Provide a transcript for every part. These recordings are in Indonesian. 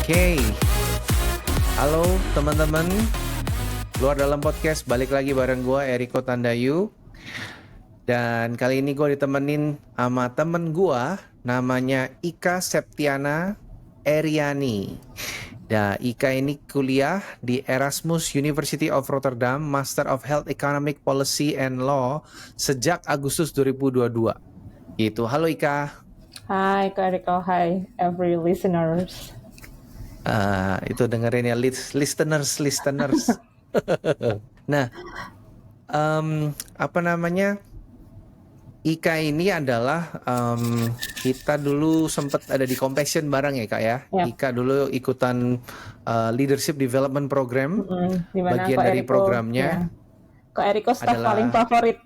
Oke, halo teman-teman, luar dalam podcast balik lagi bareng gue Eriko Tandayu. Dan kali ini gue ditemenin sama temen gue namanya Ika Septiana Eriani. Dan Ika ini kuliah di Erasmus University of Rotterdam, Master of Health Economic Policy and Law sejak Agustus 2022. Gitu. Halo Ika. Hai Kak Eriko, hai every listeners. Itu dengerin ya listeners. Nah, apa namanya? Ika ini adalah kita dulu sempat ada di Compassion bareng ya Kak ya. Ya. Ika dulu ikutan Leadership Development Program, Dimana bagian Kak dari Eriko, programnya. ya. Kak Eriko staff adalah- paling favorit.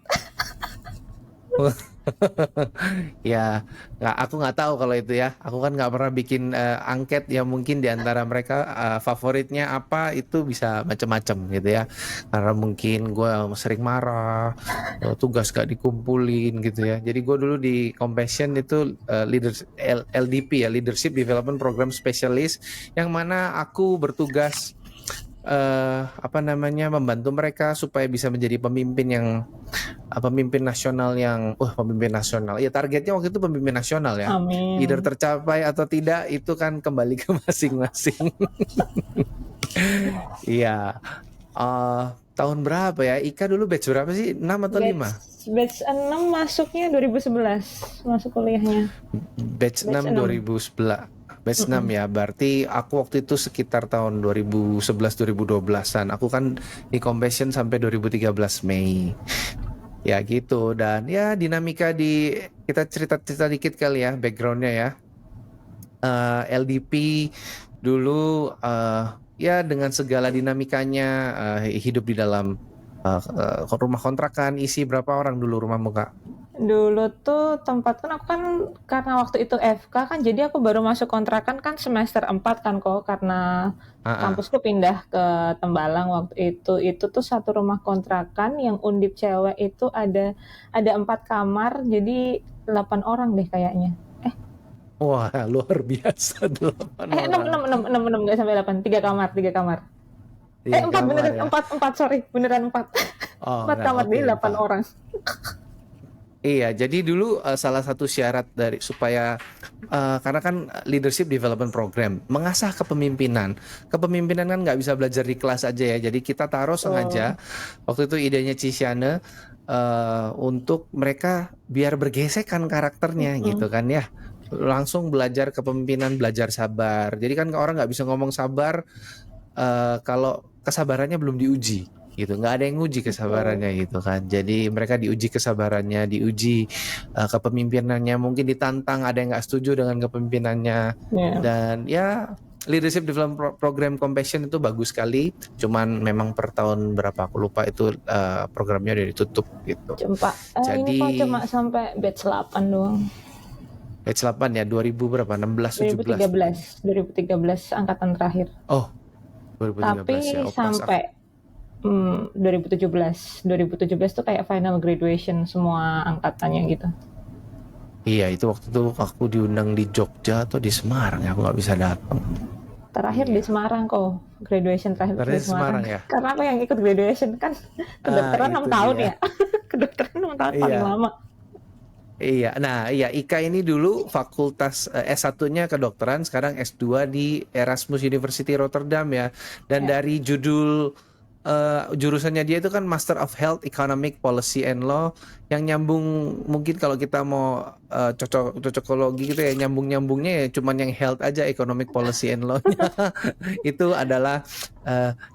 Ya, aku nggak tahu kalau itu ya. Aku kan nggak pernah bikin angket ya, mungkin di antara mereka favoritnya apa itu bisa macam-macam gitu ya. Karena mungkin gue sering marah, tugas gak dikumpulin gitu ya. Jadi gue dulu di Compassion itu LDP ya, Leadership Development Program Specialist, yang mana aku bertugas membantu mereka supaya bisa menjadi pemimpin nasional yang pemimpin nasional. Ya targetnya waktu itu pemimpin nasional ya. Amin. Either tercapai atau tidak itu kan kembali ke masing-masing. Iya. Tahun berapa ya? Ika dulu batch berapa sih? 6 atau 5? Batch 6 masuknya 2011, masuk kuliahnya. Batch 6 2011. Batch 6 ya, berarti aku waktu itu sekitar tahun 2011-2012an. Aku kan di Compassion sampai 2013 Mei. Ya gitu, dan ya dinamika kita cerita-cerita dikit kali ya backgroundnya ya. LDP dulu ya dengan segala dinamikanya hidup di dalam rumah kontrakan. Isi berapa orang dulu rumahmu Kak? Dulu tuh tempat aku kan karena waktu itu FK kan, jadi aku baru masuk kontrakan kan semester 4 kan kok, karena kampusku pindah ke Tembalang waktu itu. Itu tuh satu rumah kontrakan yang undip cewek itu ada 4 kamar, jadi 8 orang deh kayaknya. Wah, luar biasa 8 orang. 6 enggak sampai 8, 3 kamar. 4 beneran ya? 4 sorry, beneran 4. 4 kamar di 8 orang. Iya, jadi dulu salah satu syarat dari supaya karena kan Leadership Development Program mengasah kepemimpinan. Kepemimpinan kan nggak bisa belajar di kelas aja ya. Jadi kita taruh sengaja waktu itu idenya Cisiane untuk mereka biar bergesekan karakternya gitu kan ya. Langsung belajar kepemimpinan, belajar sabar. Jadi kan orang nggak bisa ngomong sabar kalau kesabarannya belum diuji gitu, nggak ada yang nguji kesabarannya gitu kan. Jadi mereka diuji kesabarannya, diuji kepemimpinannya, mungkin ditantang, ada yang nggak setuju dengan kepemimpinannya. Dan ya Leadership Development Program Compassion itu bagus sekali, cuman memang per tahun berapa aku lupa itu programnya udah ditutup gitu. Jadi ini kok cuma sampai batch 8 doang. Batch 8 ya, 2000 berapa? 16, 17? 2013 angkatan terakhir. Oh, 2013 tapi ya. Sampai 2017 tuh kayak final graduation semua angkatannya gitu. Iya, itu waktu itu aku diundang di Jogja atau di Semarang ya, aku nggak bisa datang. Terakhir di Semarang kok, graduation terakhir di Semarang ya. Karena aku yang ikut graduation kan kedokteran 6 tahun ya. Kedokteran 6 tahun paling lama. Iya, nah iya Ika ini dulu fakultas S1-nya kedokteran, sekarang S2 di Erasmus University Rotterdam ya. Dan dari judul jurusannya dia itu kan Master of Health Economic Policy and Law, yang nyambung mungkin kalau kita mau cocokologi gitu ya, nyambungnya ya cuman yang health aja, Economic Policy and Law-nya itu adalah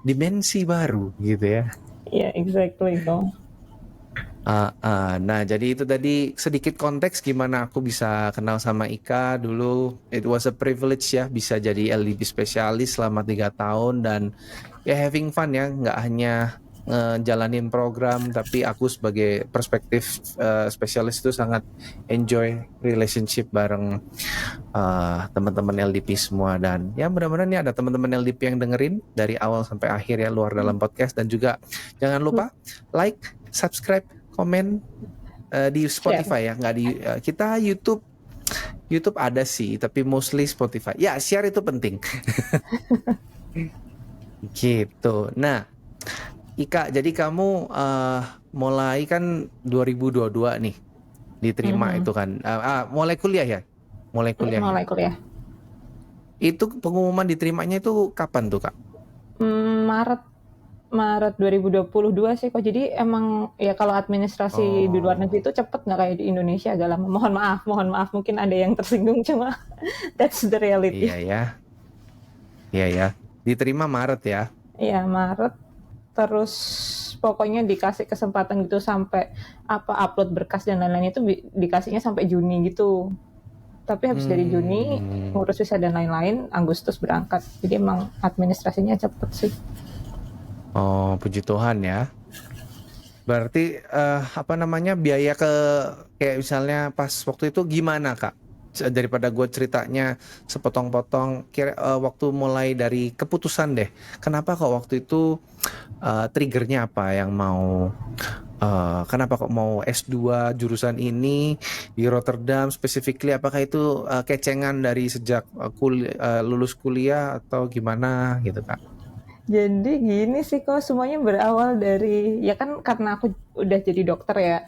dimensi baru gitu ya. Iya, exactly kok. Nah jadi itu tadi sedikit konteks gimana aku bisa kenal sama Ika dulu. It was a privilege ya bisa jadi LDP spesialis selama 3 tahun, dan ya having fun ya, nggak hanya ngejalanin program, tapi aku sebagai perspektif spesialis itu sangat enjoy relationship bareng teman-teman LDP semua. Dan ya mudah-mudahan nih ada teman-teman LDP yang dengerin dari awal sampai akhir ya, luar dalam podcast. Dan juga jangan lupa like, subscribe, komen di Spotify ya, nggak di kita YouTube YouTube ada sih, tapi mostly Spotify. Ya, share itu penting. Gitu. Nah, Ika, jadi kamu mulai kan 2022 nih diterima Mhm. itu kan. Mulai kuliah ya? Mulai kuliahnya. Mulai kuliah. Itu pengumuman diterimanya itu kapan tuh, Kak? Maret Maret 2022 sih kok. Jadi emang ya kalau administrasi di luar Oh, negeri itu cepet nggak kayak di Indonesia agak lama. Mohon maaf mungkin ada yang tersinggung cuma that's the reality. iya ya. Iya ya. Diterima Maret ya. Iya Maret terus pokoknya dikasih kesempatan gitu sampai apa upload berkas dan lain-lain itu dikasihnya sampai Juni gitu. Tapi habis dari Juni Hmm. ngurus visa dan lain-lain Agustus berangkat. Jadi emang administrasinya cepet sih. Oh, puji Tuhan ya. Berarti apa namanya biaya ke kayak misalnya pas waktu itu gimana Kak? Daripada gue ceritanya sepotong-potong, waktu mulai dari keputusan deh. Kenapa kok waktu itu triggernya apa yang mau? Kenapa kok mau S2 jurusan ini di Rotterdam specifically? Apakah itu kecengan dari sejak lulus kuliah atau gimana gitu Kak? Jadi gini sih kok semuanya berawal dari ya kan karena aku udah jadi dokter ya.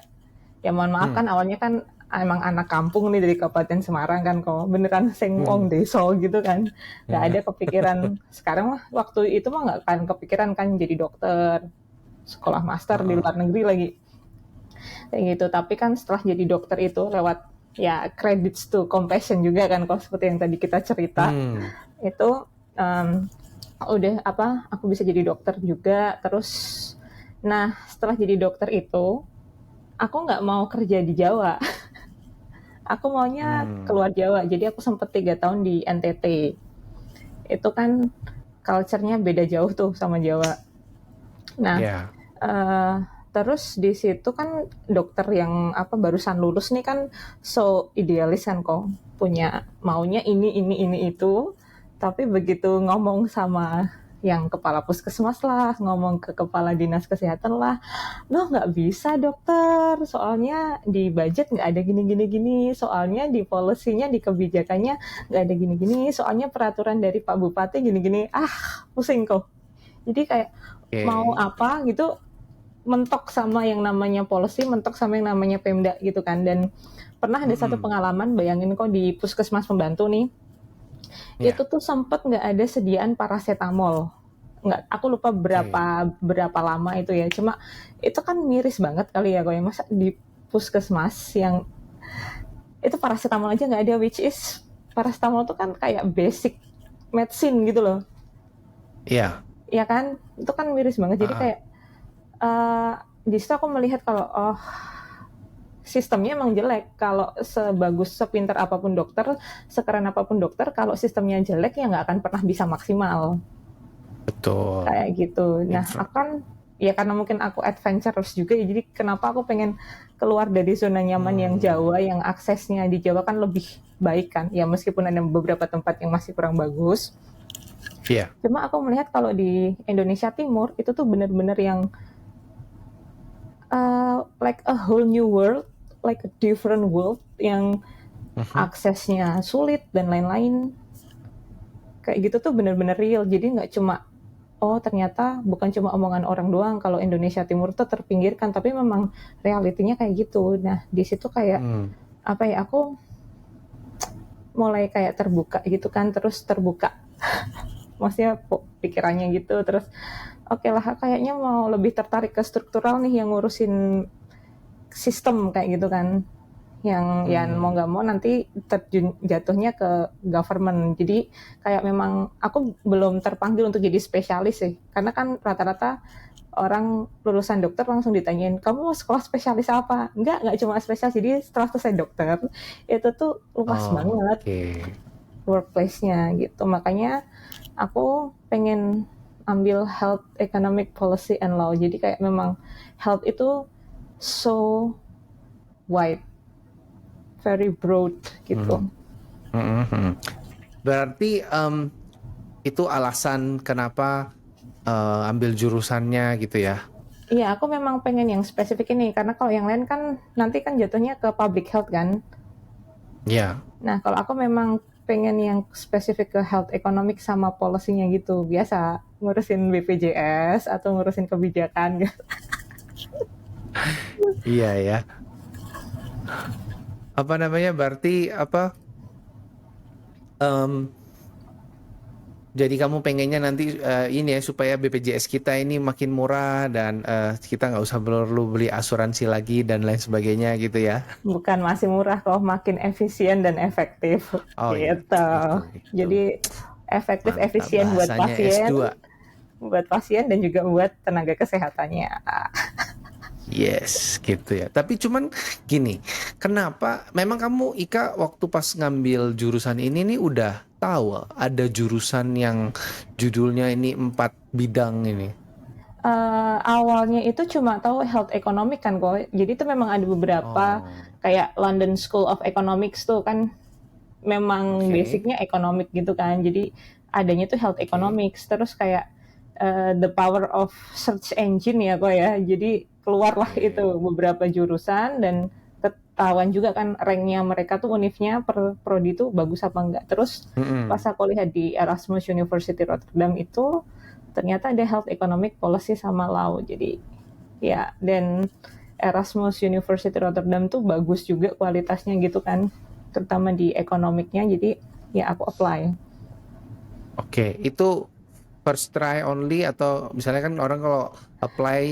Ya mohon maaf Hmm. kan awalnya kan emang anak kampung nih dari Kabupaten Semarang kan kok beneran sing Hmm. wong desa gitu kan. Gak Ya. ada kepikiran sekarang mah waktu itu mah gak akan kepikiran kan jadi dokter sekolah master di Heeh. luar negeri lagi kayak gitu. Tapi kan setelah jadi dokter itu lewat ya credits to compassion juga kan kok seperti yang tadi kita cerita Hmm. itu um, udah apa aku bisa jadi dokter juga terus nah setelah jadi dokter itu aku nggak mau kerja di Jawa aku maunya Hmm. keluar Jawa jadi aku sempet 3 tahun di NTT itu kan culture-nya beda jauh tuh sama Jawa nah Ya. uh, terus di situ kan dokter yang apa barusan lulus nih kan so idealis kan kok punya maunya ini itu tapi begitu ngomong sama yang kepala puskesmas lah ngomong ke kepala dinas kesehatan lah loh nggak bisa dokter soalnya di budget nggak ada gini soalnya di policy-nya di kebijakannya nggak ada gini soalnya peraturan dari Pak Bupati gini pusing kok jadi kayak mau Oke. apa gitu mentok sama yang namanya policy, mentok sama yang namanya Pemda gitu kan. Dan pernah ada satu Mm-mm. pengalaman, bayangin kok di puskesmas pembantu nih, itu Ya. tuh sempet nggak ada sediaan paracetamol. Nggak, aku lupa Oke. berapa lama itu ya. Cuma itu kan miris banget kali ya, kok ya masa di puskesmas yang itu paracetamol aja nggak ada, which is paracetamol tuh kan kayak basic medicine gitu loh. Iya. Ya kan, itu kan miris banget. Jadi Ah, kayak uh, di situ aku melihat kalau oh sistemnya emang jelek. Kalau sebagus, sepintar apapun dokter, sekeren apapun dokter, kalau sistemnya jelek ya nggak akan pernah bisa maksimal. betul. Kayak gitu. Nah, Infra. akan ya karena mungkin aku adventurous juga ya, jadi kenapa aku pengen keluar dari zona nyaman yang Jawa, Hmm. yang aksesnya di Jawa kan lebih baik kan. Ya meskipun ada beberapa tempat yang masih kurang bagus. Iya. Cuma aku melihat kalau di Indonesia Timur itu tuh benar-benar yang like a whole new world, like a different world yang Mhm. aksesnya sulit dan lain-lain. Kayak gitu tuh bener-bener real. Jadi nggak cuma oh ternyata bukan cuma omongan orang doang kalau Indonesia Timur tuh terpinggirkan, tapi memang realitinya kayak gitu. Nah di situ kayak Hmm. apa ya aku mulai kayak terbuka gitu kan, terus terbuka. Maksudnya pikirannya gitu, terus oke lah kayaknya mau lebih tertarik ke struktural nih yang ngurusin sistem kayak gitu kan yang ya mau Hmm. nggak mau nanti terjun jatuhnya ke government jadi kayak memang aku belum terpanggil untuk jadi spesialis sih karena kan rata-rata orang lulusan dokter langsung ditanyain kamu mau sekolah spesialis apa nggak cuma spesialis jadi setelah selesai dokter itu tuh luas banget Oke. workplace-nya gitu makanya aku pengen ambil health economic policy and law jadi kayak memang health itu so wide very broad Hmm. gitu. Mhm. Berarti itu alasan kenapa ambil jurusannya gitu ya? Iya, aku memang pengen yang spesifik ini karena kalau yang lain kan nanti kan jatuhnya ke public health kan. Ya. Nah, kalau aku memang pengen yang spesifik ke health economic sama policy-nya gitu. Biasa ngurusin BPJS atau ngurusin kebijakan gitu. Iya ya. Apa namanya? Berarti apa? em, jadi kamu pengennya nanti ini ya supaya BPJS kita ini makin murah dan kita nggak usah perlu beli asuransi lagi dan lain sebagainya gitu ya. Bukan masih murah kok, makin efisien dan efektif Oh ya, gitu. itu. Jadi efektif Mantap efisien bahasanya S2. buat pasien dan juga buat tenaga kesehatannya. Yes, gitu ya. Tapi cuman gini, kenapa memang kamu Ika waktu pas ngambil jurusan ini nih udah tahu ada jurusan yang judulnya ini 4 bidang ini. Awalnya itu cuma tahu health economic kan kok. Jadi itu memang ada beberapa Oh, kayak London School of Economics tuh kan memang oke. basicnya ekonomik gitu kan. Jadi adanya tuh health Oke. economics. Terus kayak the power of search engine ya kok ya. Jadi keluarlah itu Oke. beberapa jurusan dan ketahuan juga kan ranknya mereka tuh univnya per prodi tuh bagus apa enggak. Terus pas Mm-mm. aku lihat di Erasmus University Rotterdam itu ternyata ada health economic policy sama law. Jadi ya, dan Erasmus University Rotterdam tuh bagus juga kualitasnya gitu kan, terutama di ekonomiknya. Jadi ya aku apply. Oke, itu first try only atau misalnya kan orang kalau apply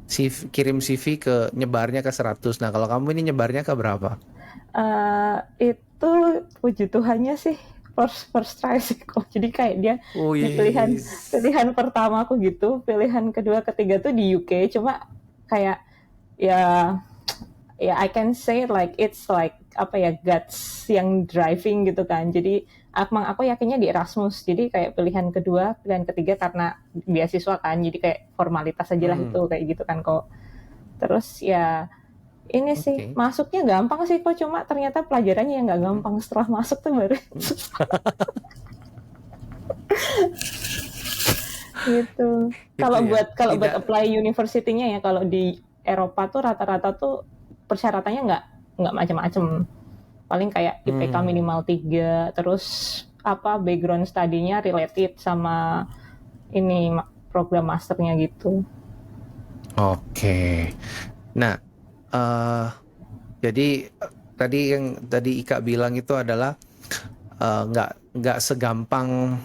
CV, kirim CV ke nyebarnya ke 100. Nah, kalau kamu ini nyebarnya ke berapa? Itu puji Tuhannya sih first first try sih kok. Jadi kayak dia di pilihan Wis. pilihan pertama aku gitu, pilihan kedua ketiga tuh di UK. Cuma kayak ya ya I can say like it's like apa ya, guts yang driving gitu kan. Jadi aku yakinnya di Erasmus. Jadi kayak pilihan kedua, pilihan ketiga karena beasiswa kan. Jadi kayak formalitas aja lah itu Hmm, kayak gitu kan kok. Terus ya ini sih oke. masuknya gampang sih kok, cuma ternyata pelajarannya yang nggak Mhm. gampang setelah masuk tuh baru gitu. Gitu ya. Kalau buat Tidak. apply university-nya ya, kalau di Eropa tuh rata-rata tuh persyaratannya nggak macam-macam. Paling kayak IPK Hmm, minimal 3, terus apa background studinya related sama ini program masternya gitu. oke. Nah, eh jadi tadi yang tadi Ika bilang itu adalah nggak segampang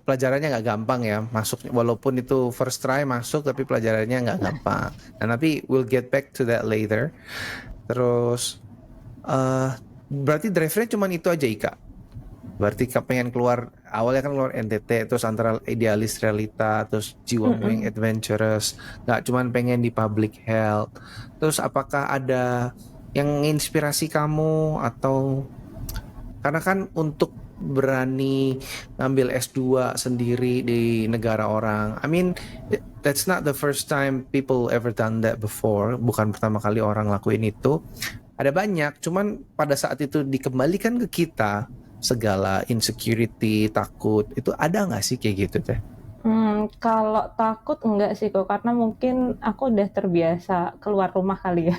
pelajarannya nggak gampang ya masuk walaupun itu first try masuk tapi pelajarannya nggak gampang. Nah, tapi we'll get back to that later. Terus eh berarti drive-nya cuma itu aja Ika. Berarti Ika pengen keluar awalnya kan keluar NTT terus antara idealis realita terus jiwamu yang Mm-mm. adventurous nggak cuman pengen di public health. Terus apakah ada yang inspirasi kamu atau karena kan untuk berani ngambil S2 sendiri di negara orang. I mean, that's not the first time people ever done that before. Bukan pertama kali orang lakuin itu. Ada banyak, cuman pada saat itu dikembalikan ke kita, segala insecurity, takut, itu ada nggak sih kayak gitu teh? Kalau takut enggak sih kok, karena mungkin aku udah terbiasa keluar rumah kali ya.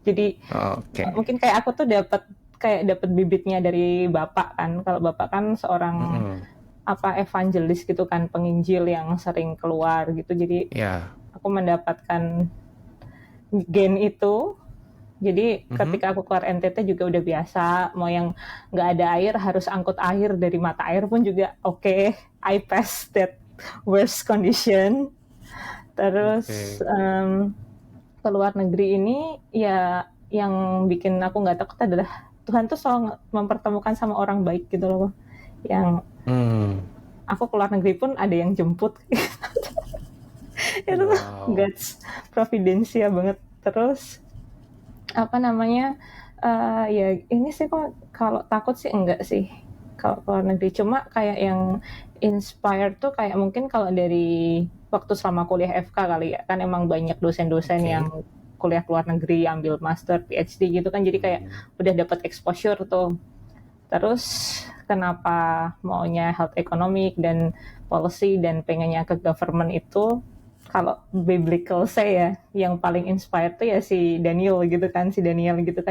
Jadi Oke. mungkin kayak aku tuh dapat bibitnya dari bapak kan. Kalau bapak kan seorang Mm-mm. apa evangelis gitu kan, penginjil yang sering keluar gitu. Jadi Ya. aku mendapatkan gen itu. Jadi Mhm. ketika aku keluar NTT juga udah biasa, mau yang nggak ada air harus angkut air dari mata air pun juga oke, I pass that worst condition. Terus Oke. ke luar negeri ini ya yang bikin aku nggak takut adalah Tuhan tuh selalu mempertemukan sama orang baik gitu loh. Yang Hmm. aku keluar negeri pun ada yang jemput. Itu tuh Wow. God's providensia banget. Terus apa namanya, ya ini sih kok kalau takut sih enggak sih, kalau ke luar negeri. Cuma kayak yang inspired tuh kayak mungkin kalau dari waktu selama kuliah FK kali ya, kan emang banyak dosen-dosen yang Oke. kuliah ke luar negeri, ambil master, PhD gitu kan, jadi kayak Hmm. udah dapat exposure tuh. Terus kenapa maunya health economic dan policy dan pengennya ke government itu, kalau biblical say ya, yang paling inspired tuh ya si Daniel gitu kan,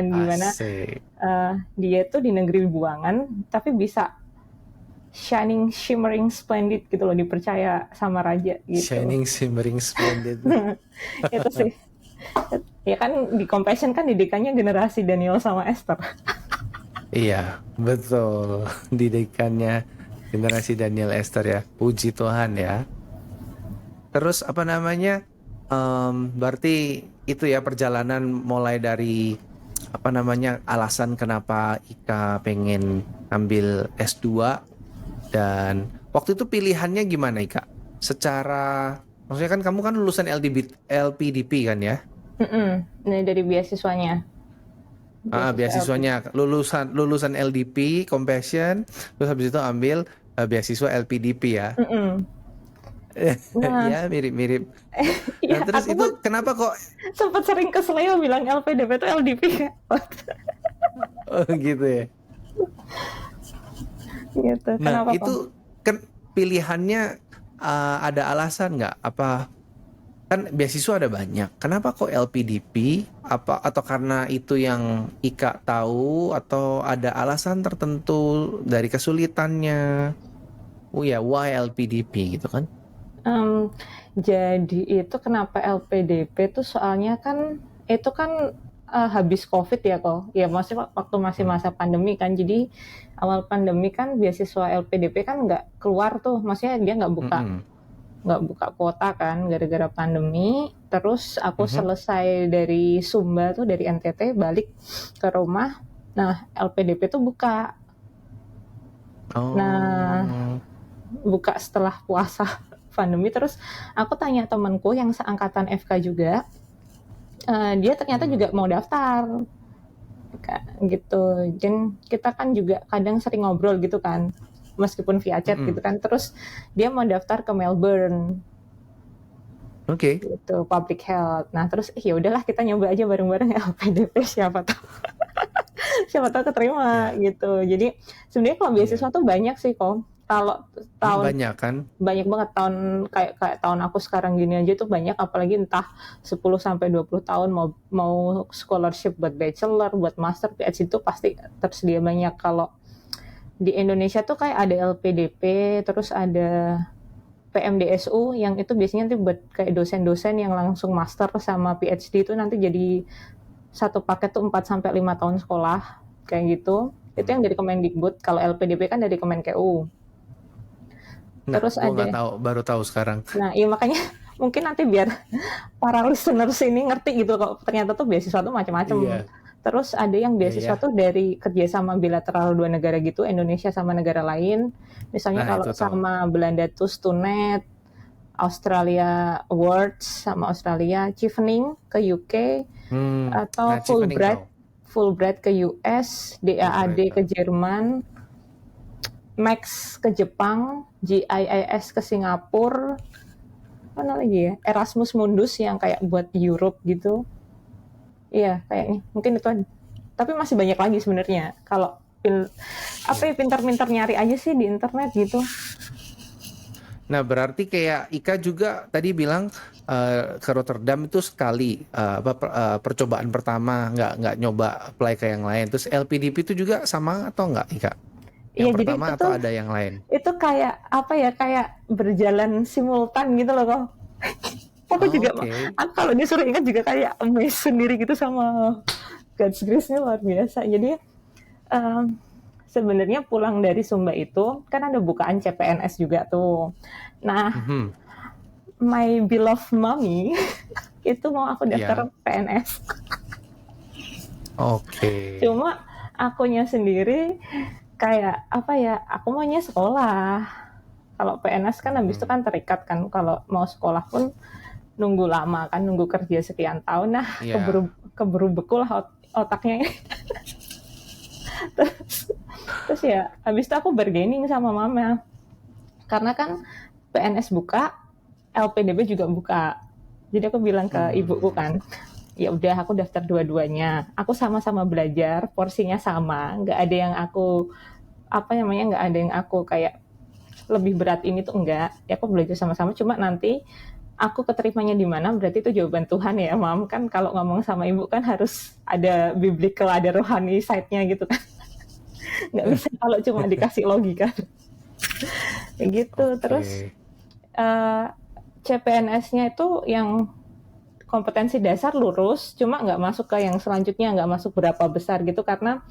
gimana Asik. dia tuh di negeri buangan tapi bisa shining, shimmering, splendid gitu loh, dipercaya sama raja gitu. Shining, shimmering, splendid. Itu sih. Ya kan di Compassion kan didikannya generasi Daniel sama Esther. Iya, betul. Didikannya generasi Daniel Esther ya. Puji Tuhan ya. Terus apa namanya? Berarti itu ya perjalanan mulai dari apa namanya alasan kenapa Ika pengen ambil S2 dan waktu itu pilihannya gimana Ika? Secara maksudnya kan kamu kan lulusan LPDP kan ya? Nah, dari beasiswanya. Beasiswa LP. Beasiswanya lulusan LDP Compassion terus habis itu ambil beasiswa LPDP ya. Nah, Ya mirip-mirip. Nah, ya terus aku itu pun kenapa kok sempat sering keselio bilang LPDP itu LDP kan. oh, gitu ya? Gitu. Nah, Kenapa kok? itu kan pilihannya ada alasan nggak? Apa kan beasiswa ada banyak. Kenapa kok LPDP? Apa atau karena itu yang Ika tahu atau ada alasan tertentu dari kesulitannya? Oh ya, why LPDP gitu kan? Em, jadi itu kenapa LPDP tuh soalnya kan itu kan habis COVID ya kok. Ya masih waktu masih Hmm. masa pandemi kan. Jadi awal pandemi kan beasiswa LPDP kan nggak keluar tuh. Maksudnya dia Mm-mm. nggak buka kuota kan gara-gara pandemi. Terus aku Mhm. selesai dari Sumba tuh dari NTT balik ke rumah. Nah LPDP tuh buka. Nah Oh. buka setelah puasa pandemi. Terus aku tanya temanku yang seangkatan FK juga, dia ternyata Hmm. juga mau daftar gitu. Dan kita kan juga kadang sering ngobrol gitu kan, meskipun via chat gitu Mm-mm. kan. Terus dia mau daftar ke Melbourne Oke. gitu, public health. Nah terus ya udahlah kita nyoba aja bareng-bareng LPDP, siapa tahu keterima Ya, gitu. Jadi sebenarnya kalau beasiswa iya. tuh banyak sih kok. Kalau tahun Banyak kan? banyak banget tahun kayak tahun aku sekarang gini aja tuh banyak, apalagi entah 10 sampai 20 tahun mau mau scholarship buat bachelor, buat master, PhD itu pasti tersedia banyak. Kalau di Indonesia tuh kayak ada LPDP, terus ada PMDSU yang itu biasanya nanti buat kayak dosen-dosen yang langsung master sama PhD itu nanti jadi satu paket tuh 4 sampai 5 tahun sekolah kayak gitu. Itu yang Hmm. dari Kemendikbud, kalau LPDP kan dari Kemenkeu. Nah, Terus gua ada, nggak tahu, baru tahu sekarang. nah iya makanya mungkin nanti biar para listeners ini ngerti gitu kok, ternyata tuh beasiswa tuh macam-macam. Iya, Terus ada yang iya beasiswa ya. tuh dari kerjasama bilateral dua negara gitu, Indonesia sama negara lain. Misalnya Nah, kalau itu tahu. sama Belanda tuh Stunet, Australia Awards sama Australia, Chevening ke UK, atau Nah, Chevening Fulbright tahu. Fulbright ke US, DAAD Fulbright ke tahu. Jerman, Max ke Jepang, GIIS ke Singapura, mana lagi ya, Erasmus Mundus yang kayak buat Europe gitu. Iya kayaknya mungkin itu aja. Tapi masih banyak lagi sebenarnya kalau apa Iya. ya, pintar-pintar nyari aja sih di internet gitu. Nah, berarti kayak Ika juga tadi bilang ke Rotterdam itu sekali percobaan pertama nggak nyoba apply ke yang lain. Terus LPDP itu juga sama atau nggak Ika? Yang Iya jadi pertama atau ada yang lain? itu kayak apa ya, kayak berjalan simultan gitu loh kok. Aku juga, Oke. aku kalau disuruh ingat juga kayak amazed sendiri gitu sama God's grace-nya luar biasa. Jadi um, sebenarnya pulang dari Sumba itu kan ada bukaan CPNS juga tuh. Nah, Mhm. my beloved mommy itu mau aku daftar Ya. PNS. Oke. Cuma akunya sendiri kayak apa ya, aku maunya sekolah. Kalau PNS kan habis itu Mhm. kan terikat kan, kalau mau sekolah pun nunggu lama kan, nunggu kerja sekian tahun. Nah, Ya. keburu beku lah otaknya. Terus ya habis itu aku bargaining sama mama. Karena kan PNS buka, LPDB juga buka. Jadi aku bilang ke ibuku Hmm. kan, ya udah aku daftar dua-duanya. Aku sama-sama belajar, porsinya sama, nggak ada yang aku apa namanya, nggak ada yang aku kayak lebih berat ini tuh enggak. Ya aku belajar sama-sama, cuma nanti aku keterimanya di mana, berarti itu jawaban Tuhan ya, Mam. Kan kalau ngomong sama ibu kan harus ada biblical, ada rohani side-nya gitu kan. Nggak bisa kalau cuma dikasih logika. Gitu. Terus Oke. CPNS-nya itu yang kompetensi dasar lurus, cuma nggak masuk ke yang selanjutnya, nggak masuk berapa besar gitu, karena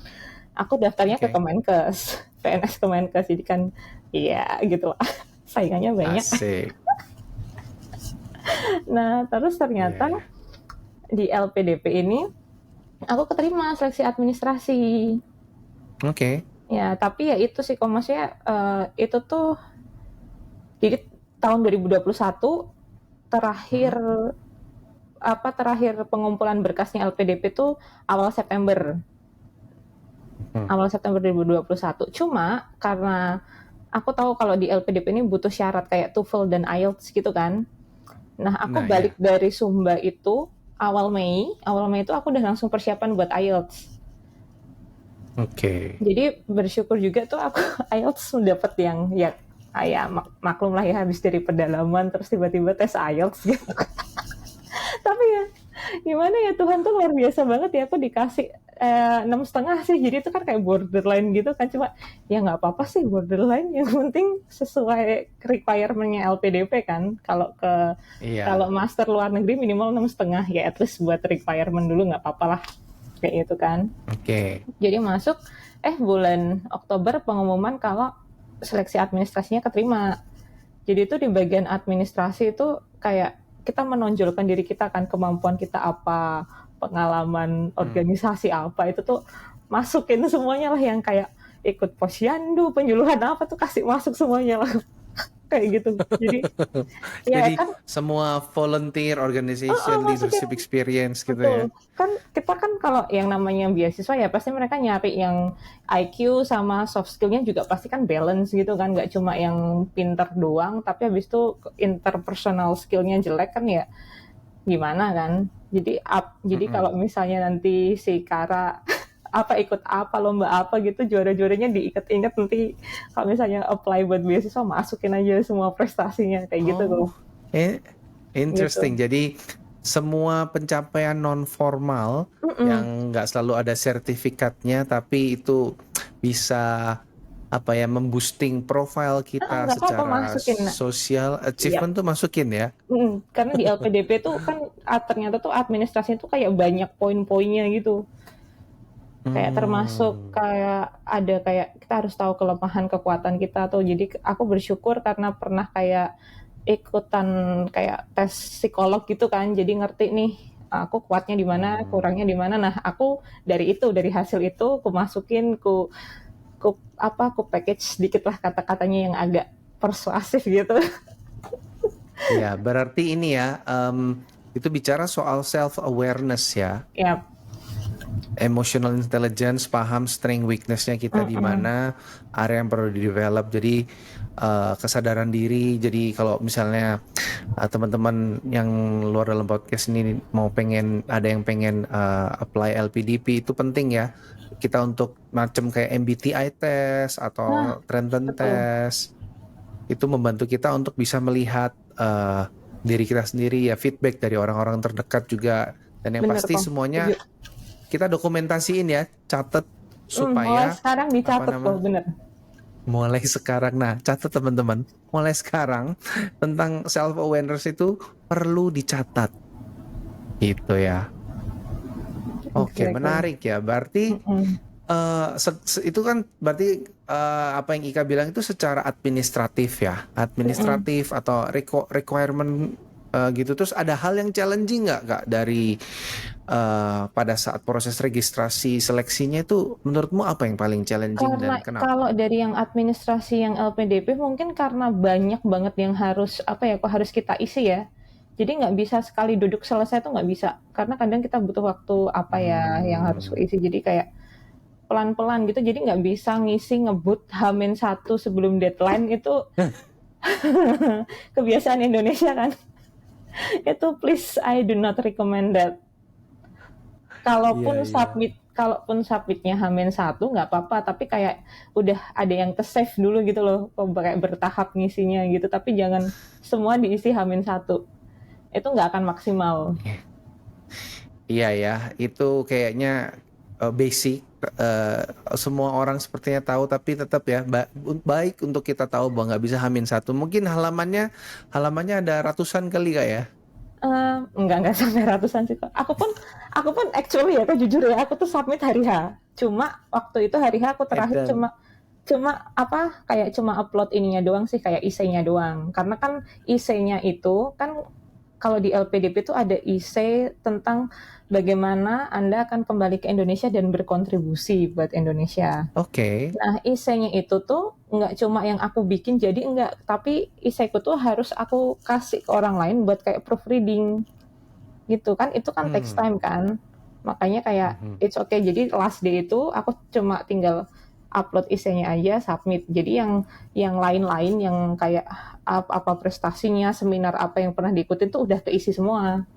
aku daftarnya ke Oke. Kemenkes, PNS Kemenkes, jadi kan iya gitu lah, saingannya banyak. Asik. Nah, terus Iya, ternyata iya. di LPDP ini aku keterima seleksi administrasi. Oke. Ya, tapi ya itu sih, kok maksudnya itu tuh jadi tahun 2021 terakhir Mm-mm. terakhir pengumpulan berkasnya LPDP tuh awal September. Hmm. Awal September 2021. Cuma karena aku tahu kalau di LPDP ini butuh syarat kayak TOEFL dan IELTS gitu kan. Nah, aku Nah, balik ya. dari Sumba itu awal Mei itu aku udah langsung persiapan buat IELTS. Oke. Jadi bersyukur juga tuh aku IELTS dapat yang ya maklum lah ya, habis dari pedalaman terus tiba-tiba tes IELTS gitu. Tapi ya gimana ya, Tuhan tuh luar biasa banget ya, aku dikasih 6,5 sih, jadi itu kan kayak borderline gitu kan, cuma ya nggak apa-apa sih borderline, yang penting sesuai requirementnya LPDP kan. Kalau Iya. master luar negeri minimal 6,5 ya, at least buat requirement dulu nggak apa-apa lah kayak gitu kan. Oke. Jadi masuk bulan Oktober pengumuman kalau seleksi administrasinya keterima. Jadi itu di bagian administrasi itu kayak kita menonjolkan diri kita kan, kemampuan kita apa, pengalaman Hmm. organisasi apa, itu tuh masukin semuanya lah, yang kayak ikut posyandu, penyuluhan apa tuh kasih masuk semuanya lah. Kayak gitu. Jadi ya Jadi kan, semua volunteer organization, masukin. leadership experience gitu ya. Betul. Kan kita kan kalau yang namanya beasiswa ya pasti mereka nyari yang IQ sama soft skill-nya juga pasti kan balance gitu kan, nggak cuma yang pinter doang, tapi habis itu interpersonal skill-nya jelek kan ya gimana kan. Jadi Mm-mm. kalau misalnya nanti si Kara ikut apa lomba apa gitu, juara-juaranya diinget-inget, nanti kalau misalnya apply buat beasiswa masukin aja semua prestasinya kayak gitu Oh, tuh. eh, interesting. Gitu. Jadi semua pencapaian non formal Mm-mm. yang nggak selalu ada sertifikatnya, tapi itu bisa apa ya, memboosting profile kita Nggak apa-apa secara masukin. sosial Iya. achievement tuh masukin ya. Karena di LPDP tuh kan ternyata tuh administrasinya tuh kayak banyak poin-poinnya gitu. Kayak termasuk Hmm. kayak ada kayak kita harus tahu kelemahan kekuatan kita tuh. Jadi aku bersyukur karena pernah kayak ikutan kayak tes psikolog gitu kan. Jadi ngerti nih aku kuatnya di mana, Hmm. kurangnya di mana. Nah, aku dari hasil itu aku masukin ku package sedikit lah kata-katanya yang agak persuasif gitu. Ya, berarti ini ya, itu bicara soal self awareness ya. Ya, Emotional intelligence, paham strength weaknessnya kita di mana, area yang perlu di develop. Jadi kesadaran diri. Jadi kalau misalnya teman-teman yang luar dalam podcast ini ada yang pengen apply LPDP, itu penting ya kita untuk macam kayak MBTI test nah atau Trenton betul. test. Itu membantu kita untuk bisa melihat diri kita sendiri ya, feedback dari orang-orang terdekat juga, dan yang Bener pasti kok. Setuju. semuanya kita dokumentasiin ya, catat Mulai supaya sekarang apa dicatat kok, namanya, bener. mulai sekarang. Nah, catat teman-teman, mulai sekarang tentang self awareness itu perlu dicatat gitu ya. Oke, Exactly. menarik ya. Berarti itu kan berarti apa yang Ika bilang itu secara administratif ya, administratif atau requirement gitu. Terus ada hal yang challenging nggak Kak dari pada saat proses registrasi seleksinya itu, menurutmu apa yang paling challenging Karena dan kenapa? kalau dari yang administrasi yang LPDP mungkin karena banyak banget yang harus harus kita isi ya. Jadi nggak bisa sekali duduk selesai tuh nggak bisa. Karena kadang kita butuh waktu yang harus Hmm. isi. Jadi kayak pelan-pelan gitu. Jadi nggak bisa ngisi ngebut H-1 sebelum deadline itu kebiasaan Indonesia kan. Itu please I do not recommend that. Iya, iya. Kalaupun submitnya H-1 nggak apa-apa, tapi kayak udah ada yang ke save dulu gitu loh, kayak bertahap ngisinya gitu, tapi jangan semua diisi H-1. itu nggak akan maksimal. Iya ya, itu kayaknya basic. eh, Semua orang sepertinya tahu, tapi tetap ya baik untuk kita tahu bahwa nggak bisa H-1. Mungkin halamannya ada ratusan kali kak ya. Enggak sampai ratusan sih kok. Aku pun actually ya, aku jujur ya, aku tuh submit hari H. Cuma waktu itu hari H aku terakhir Edan. cuma cuma apa kayak cuma upload ininya doang sih, kayak IC-nya doang. Karena kan IC-nya itu kan kalau di LPDP itu ada IC tentang bagaimana Anda akan kembali ke Indonesia dan berkontribusi buat Indonesia. Oke. Nah, IC-nya itu tuh nggak cuma yang aku bikin jadi enggak, tapi IC-ku tuh harus aku kasih ke orang lain buat kayak proofreading gitu kan. Itu kan takes Hmm. time kan. Makanya kayak Mhm. it's okay. Jadi last day itu aku cuma tinggal upload IC-nya aja, submit. Jadi yang lain-lain yang kayak apa prestasinya, seminar apa yang pernah diikutin tuh udah keisi semua.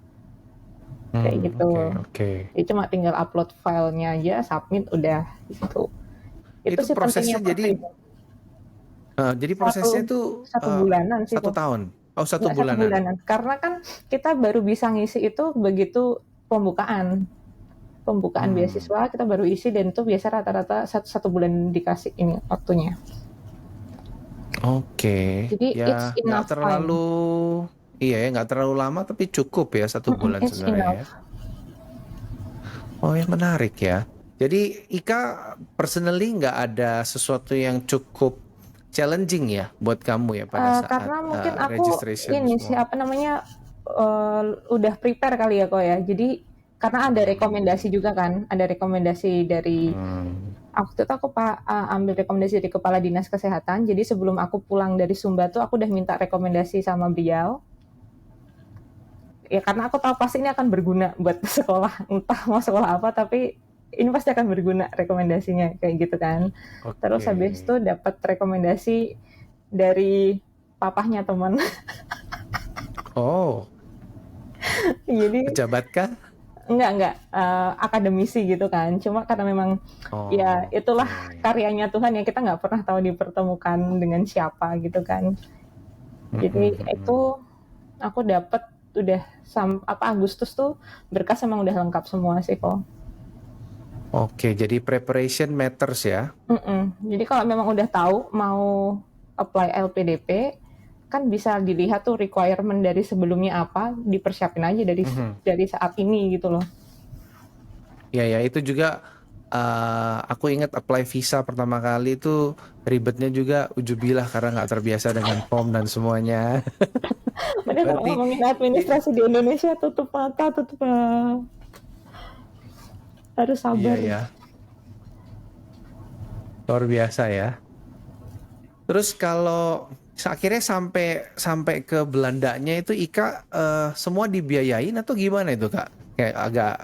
Kayak gitu. Oke, oke. Jadi cuma tinggal upload filenya aja, submit udah gitu. Itu Itu sih pentingnya prosesnya jadi proofreading. jadi Satu prosesnya itu satu bulanan sih satu kok. tahun. Oh, satu Nggak satu bulanan. bulanan. Karena kan kita baru bisa ngisi itu begitu pembukaan. Pembukaan Hmm. beasiswa kita baru isi dan itu biasa rata-rata satu bulan dikasih ini waktunya. Oke, Jadi it's ya nggak enough terlalu, time. iya ya nggak terlalu lama tapi cukup ya 1 bulan It's sebenarnya ya. enough. Oh ya menarik ya. Jadi Ika personally nggak ada sesuatu yang cukup challenging ya buat kamu ya pada saat Karena mungkin aku registration ini sih semua. apa namanya udah prepare kali ya kok ya. Jadi karena ada rekomendasi Hmm. juga kan, ada rekomendasi dari Hmm. waktu itu aku ambil rekomendasi dari Kepala Dinas Kesehatan. Jadi sebelum aku pulang dari Sumba tuh aku udah minta rekomendasi sama beliau. Ya karena aku tahu pasti ini akan berguna buat sekolah, entah mau sekolah apa, tapi ini pasti akan berguna rekomendasinya kayak gitu kan. Terus Oke. habis itu dapat rekomendasi dari papahnya teman. Oh, Jadi pejabat kah? enggak akademisi gitu kan. Cuma karena memang ya Oh, itulah oke. karyanya Tuhan ya, kita nggak pernah tahu dipertemukan dengan siapa gitu kan. Jadi itu Mm-mm-mm. aku dapat udah Agustus tuh berkas emang udah lengkap semua sih kok. Oke, jadi preparation matters ya. Jadi kalau memang udah tahu mau apply LPDP, kan bisa dilihat tuh requirement dari sebelumnya apa, dipersiapin aja Mhm. dari saat ini gitu loh. Ya ya itu juga aku ingat apply visa pertama kali itu ribetnya juga ujubilah karena nggak terbiasa dengan form dan semuanya. Udah kalau Berarti ngomongin i- administrasi di Indonesia tutup mata, tutup harus iya sabar. ya luar biasa ya. Terus kalau akhirnya sampai sampai ke Belandanya itu Ika semua dibiayain atau gimana itu Kak? Kayak agak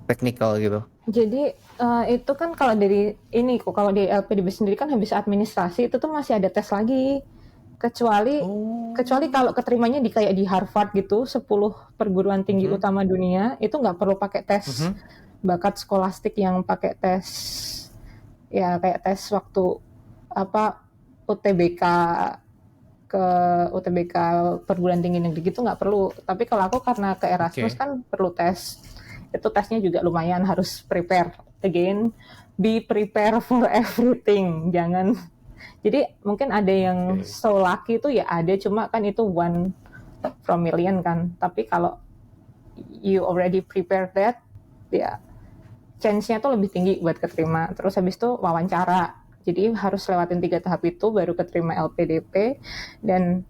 teknikal gitu. Jadi itu kan kalau dari ini kok kalau di LPDB sendiri kan habis administrasi itu tuh masih ada tes lagi. Kecuali kecuali Oh. kalau keterimanya di kayak di Harvard gitu, 10 perguruan tinggi Mhm. utama dunia, itu nggak perlu pakai tes Mhm. bakat skolastik yang pakai tes ya kayak tes waktu apa UTBK ke UTBK perguruan tinggi negeri gitu nggak perlu. Tapi kalau aku karena ke Erasmus Oke. kan perlu tes. Itu tesnya juga lumayan harus prepare. Again, be prepare for everything. Jangan jadi mungkin ada yang Oke. so lucky itu ya ada, cuma kan itu one from million kan. Tapi kalau you already prepare that, ya chance-nya tuh lebih tinggi buat keterima. Terus habis itu wawancara. Jadi harus lewatin 3 tahap itu baru keterima LPDP. Dan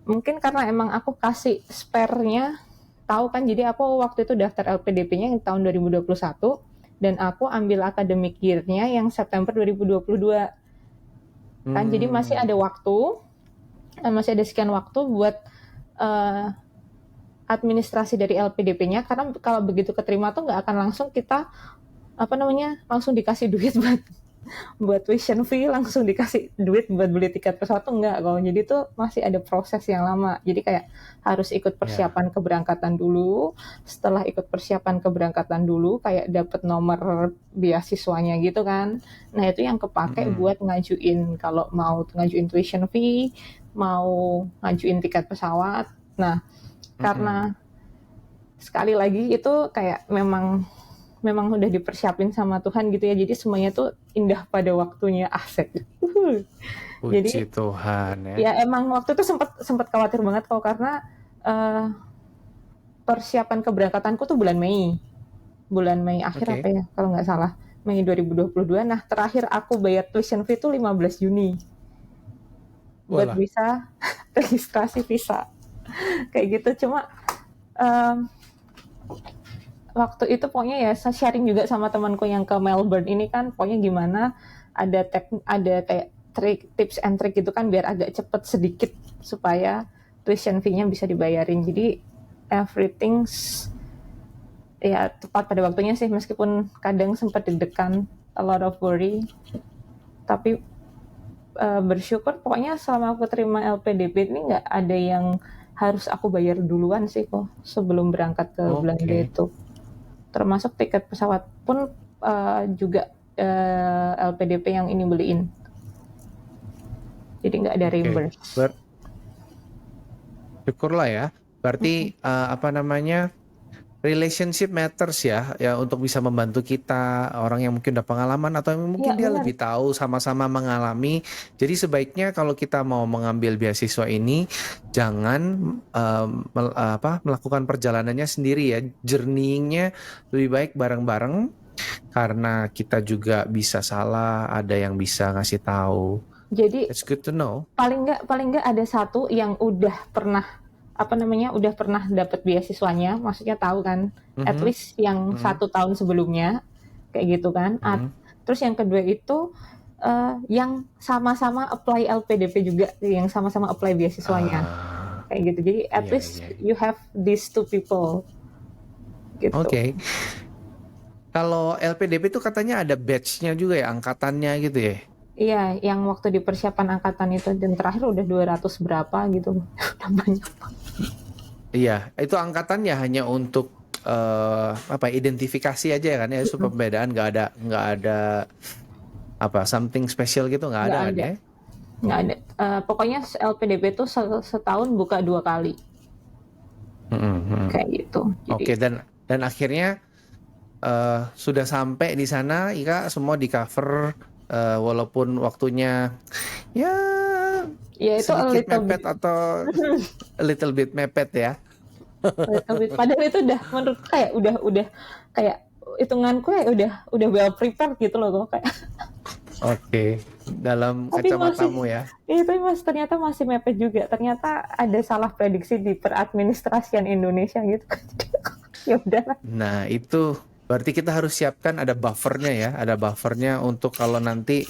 mungkin karena emang aku kasih spare-nya, tahu kan, jadi aku waktu itu daftar LPDP-nya yang tahun 2021 dan aku ambil academic year-nya yang September 2022 kan, jadi masih Hmm. ada waktu, masih ada sekian waktu buat eh, administrasi dari LPDP-nya, karena kalau begitu keterima tuh nggak akan langsung kita apa namanya langsung dikasih duit buat tuition fee, langsung dikasih duit buat beli tiket pesawat tuh enggak kok. Jadi tuh masih ada proses yang lama. Jadi kayak harus ikut Ya. persiapan keberangkatan dulu. Setelah ikut persiapan keberangkatan dulu, kayak dapet nomor beasiswanya gitu kan. Nah itu yang kepake Mm-mm. buat ngajuin kalau mau ngajuin tuition fee, mau ngajuin tiket pesawat. Nah Mm-mm. karena sekali lagi itu kayak memang udah dipersiapin sama Tuhan gitu ya. Jadi semuanya tuh indah pada waktunya, asik. Puji Jadi Tuhan ya. ya emang waktu itu sempat khawatir banget kok, karena persiapan keberangkatanku tuh bulan Mei akhir Oke. apa ya kalau nggak salah, Mei 2022. Nah, terakhir aku bayar tuition fee itu 15 Juni buat Walah. bisa registrasi visa kayak gitu. Cuma em, waktu itu pokoknya ya saya sharing juga sama temanku yang ke Melbourne ini kan, pokoknya gimana ada kayak tips and trick gitu kan biar agak cepet sedikit supaya tuition fee-nya bisa dibayarin. Jadi everything ya tepat pada waktunya sih, meskipun kadang sempat deg-degan, a lot of worry, tapi bersyukur pokoknya selama aku terima LPDP ini nggak ada yang harus aku bayar duluan sih kok sebelum berangkat ke Belanda Oke. itu. Termasuk tiket pesawat pun juga LPDP yang ini beliin. Jadi nggak ada Oke. reimburse. Syukurlah ya. Berarti apa namanya? Relationship matters ya, ya untuk bisa membantu kita, orang yang mungkin udah pengalaman atau yang Iya mungkin dia benar. lebih tahu sama-sama mengalami. Jadi sebaiknya kalau kita mau mengambil beasiswa ini jangan melakukan perjalanannya sendiri ya. Journeyingnya lebih baik bareng-bareng karena kita juga bisa salah, ada yang bisa ngasih tahu. Jadi It's good to know. paling nggak ada satu yang udah pernah dapat beasiswanya, maksudnya tahu kan, at Mhm, least yang mhm, 1 tahun sebelumnya kayak gitu kan. mhm. Terus yang kedua itu yang sama-sama apply LPDP juga, yang sama-sama apply beasiswanya Ah, kayak gitu. Jadi at iya least iya. you have these two people gitu. Oke. Kalau LPDP itu katanya ada batch-nya juga ya, angkatannya gitu ya. Iya, yang waktu di persiapan angkatan itu, dan terakhir udah 200 berapa gitu. Udah banyak. Iya, itu angkatannya hanya untuk apa identifikasi aja ya kan ya, supaya pembedaan nggak ada apa something special gitu nggak Nggak ada kan ada. ya? Nggak ada. Pokoknya LPDP itu setahun buka 2 kali. Mhm, mhm. Kayak gitu. Jadi, Oke, dan akhirnya sudah sampai di sana, Ika semua di cover walaupun waktunya ya ya itu a sedikit little mepet bit. atau a little bit mepet ya. A little bit. Padahal itu udah menurut kayak udah kayak hitunganku ya udah well prepared gitu loh kok kayak. Oke, dalam Tapi masih kacamatamu ya. itu ternyata masih mepet juga. Ternyata ada salah prediksi di peradministrasian Indonesia gitu. Ya udahlah. Nah, itu berarti kita harus siapkan ada buffernya ya, ada buffernya untuk kalau nanti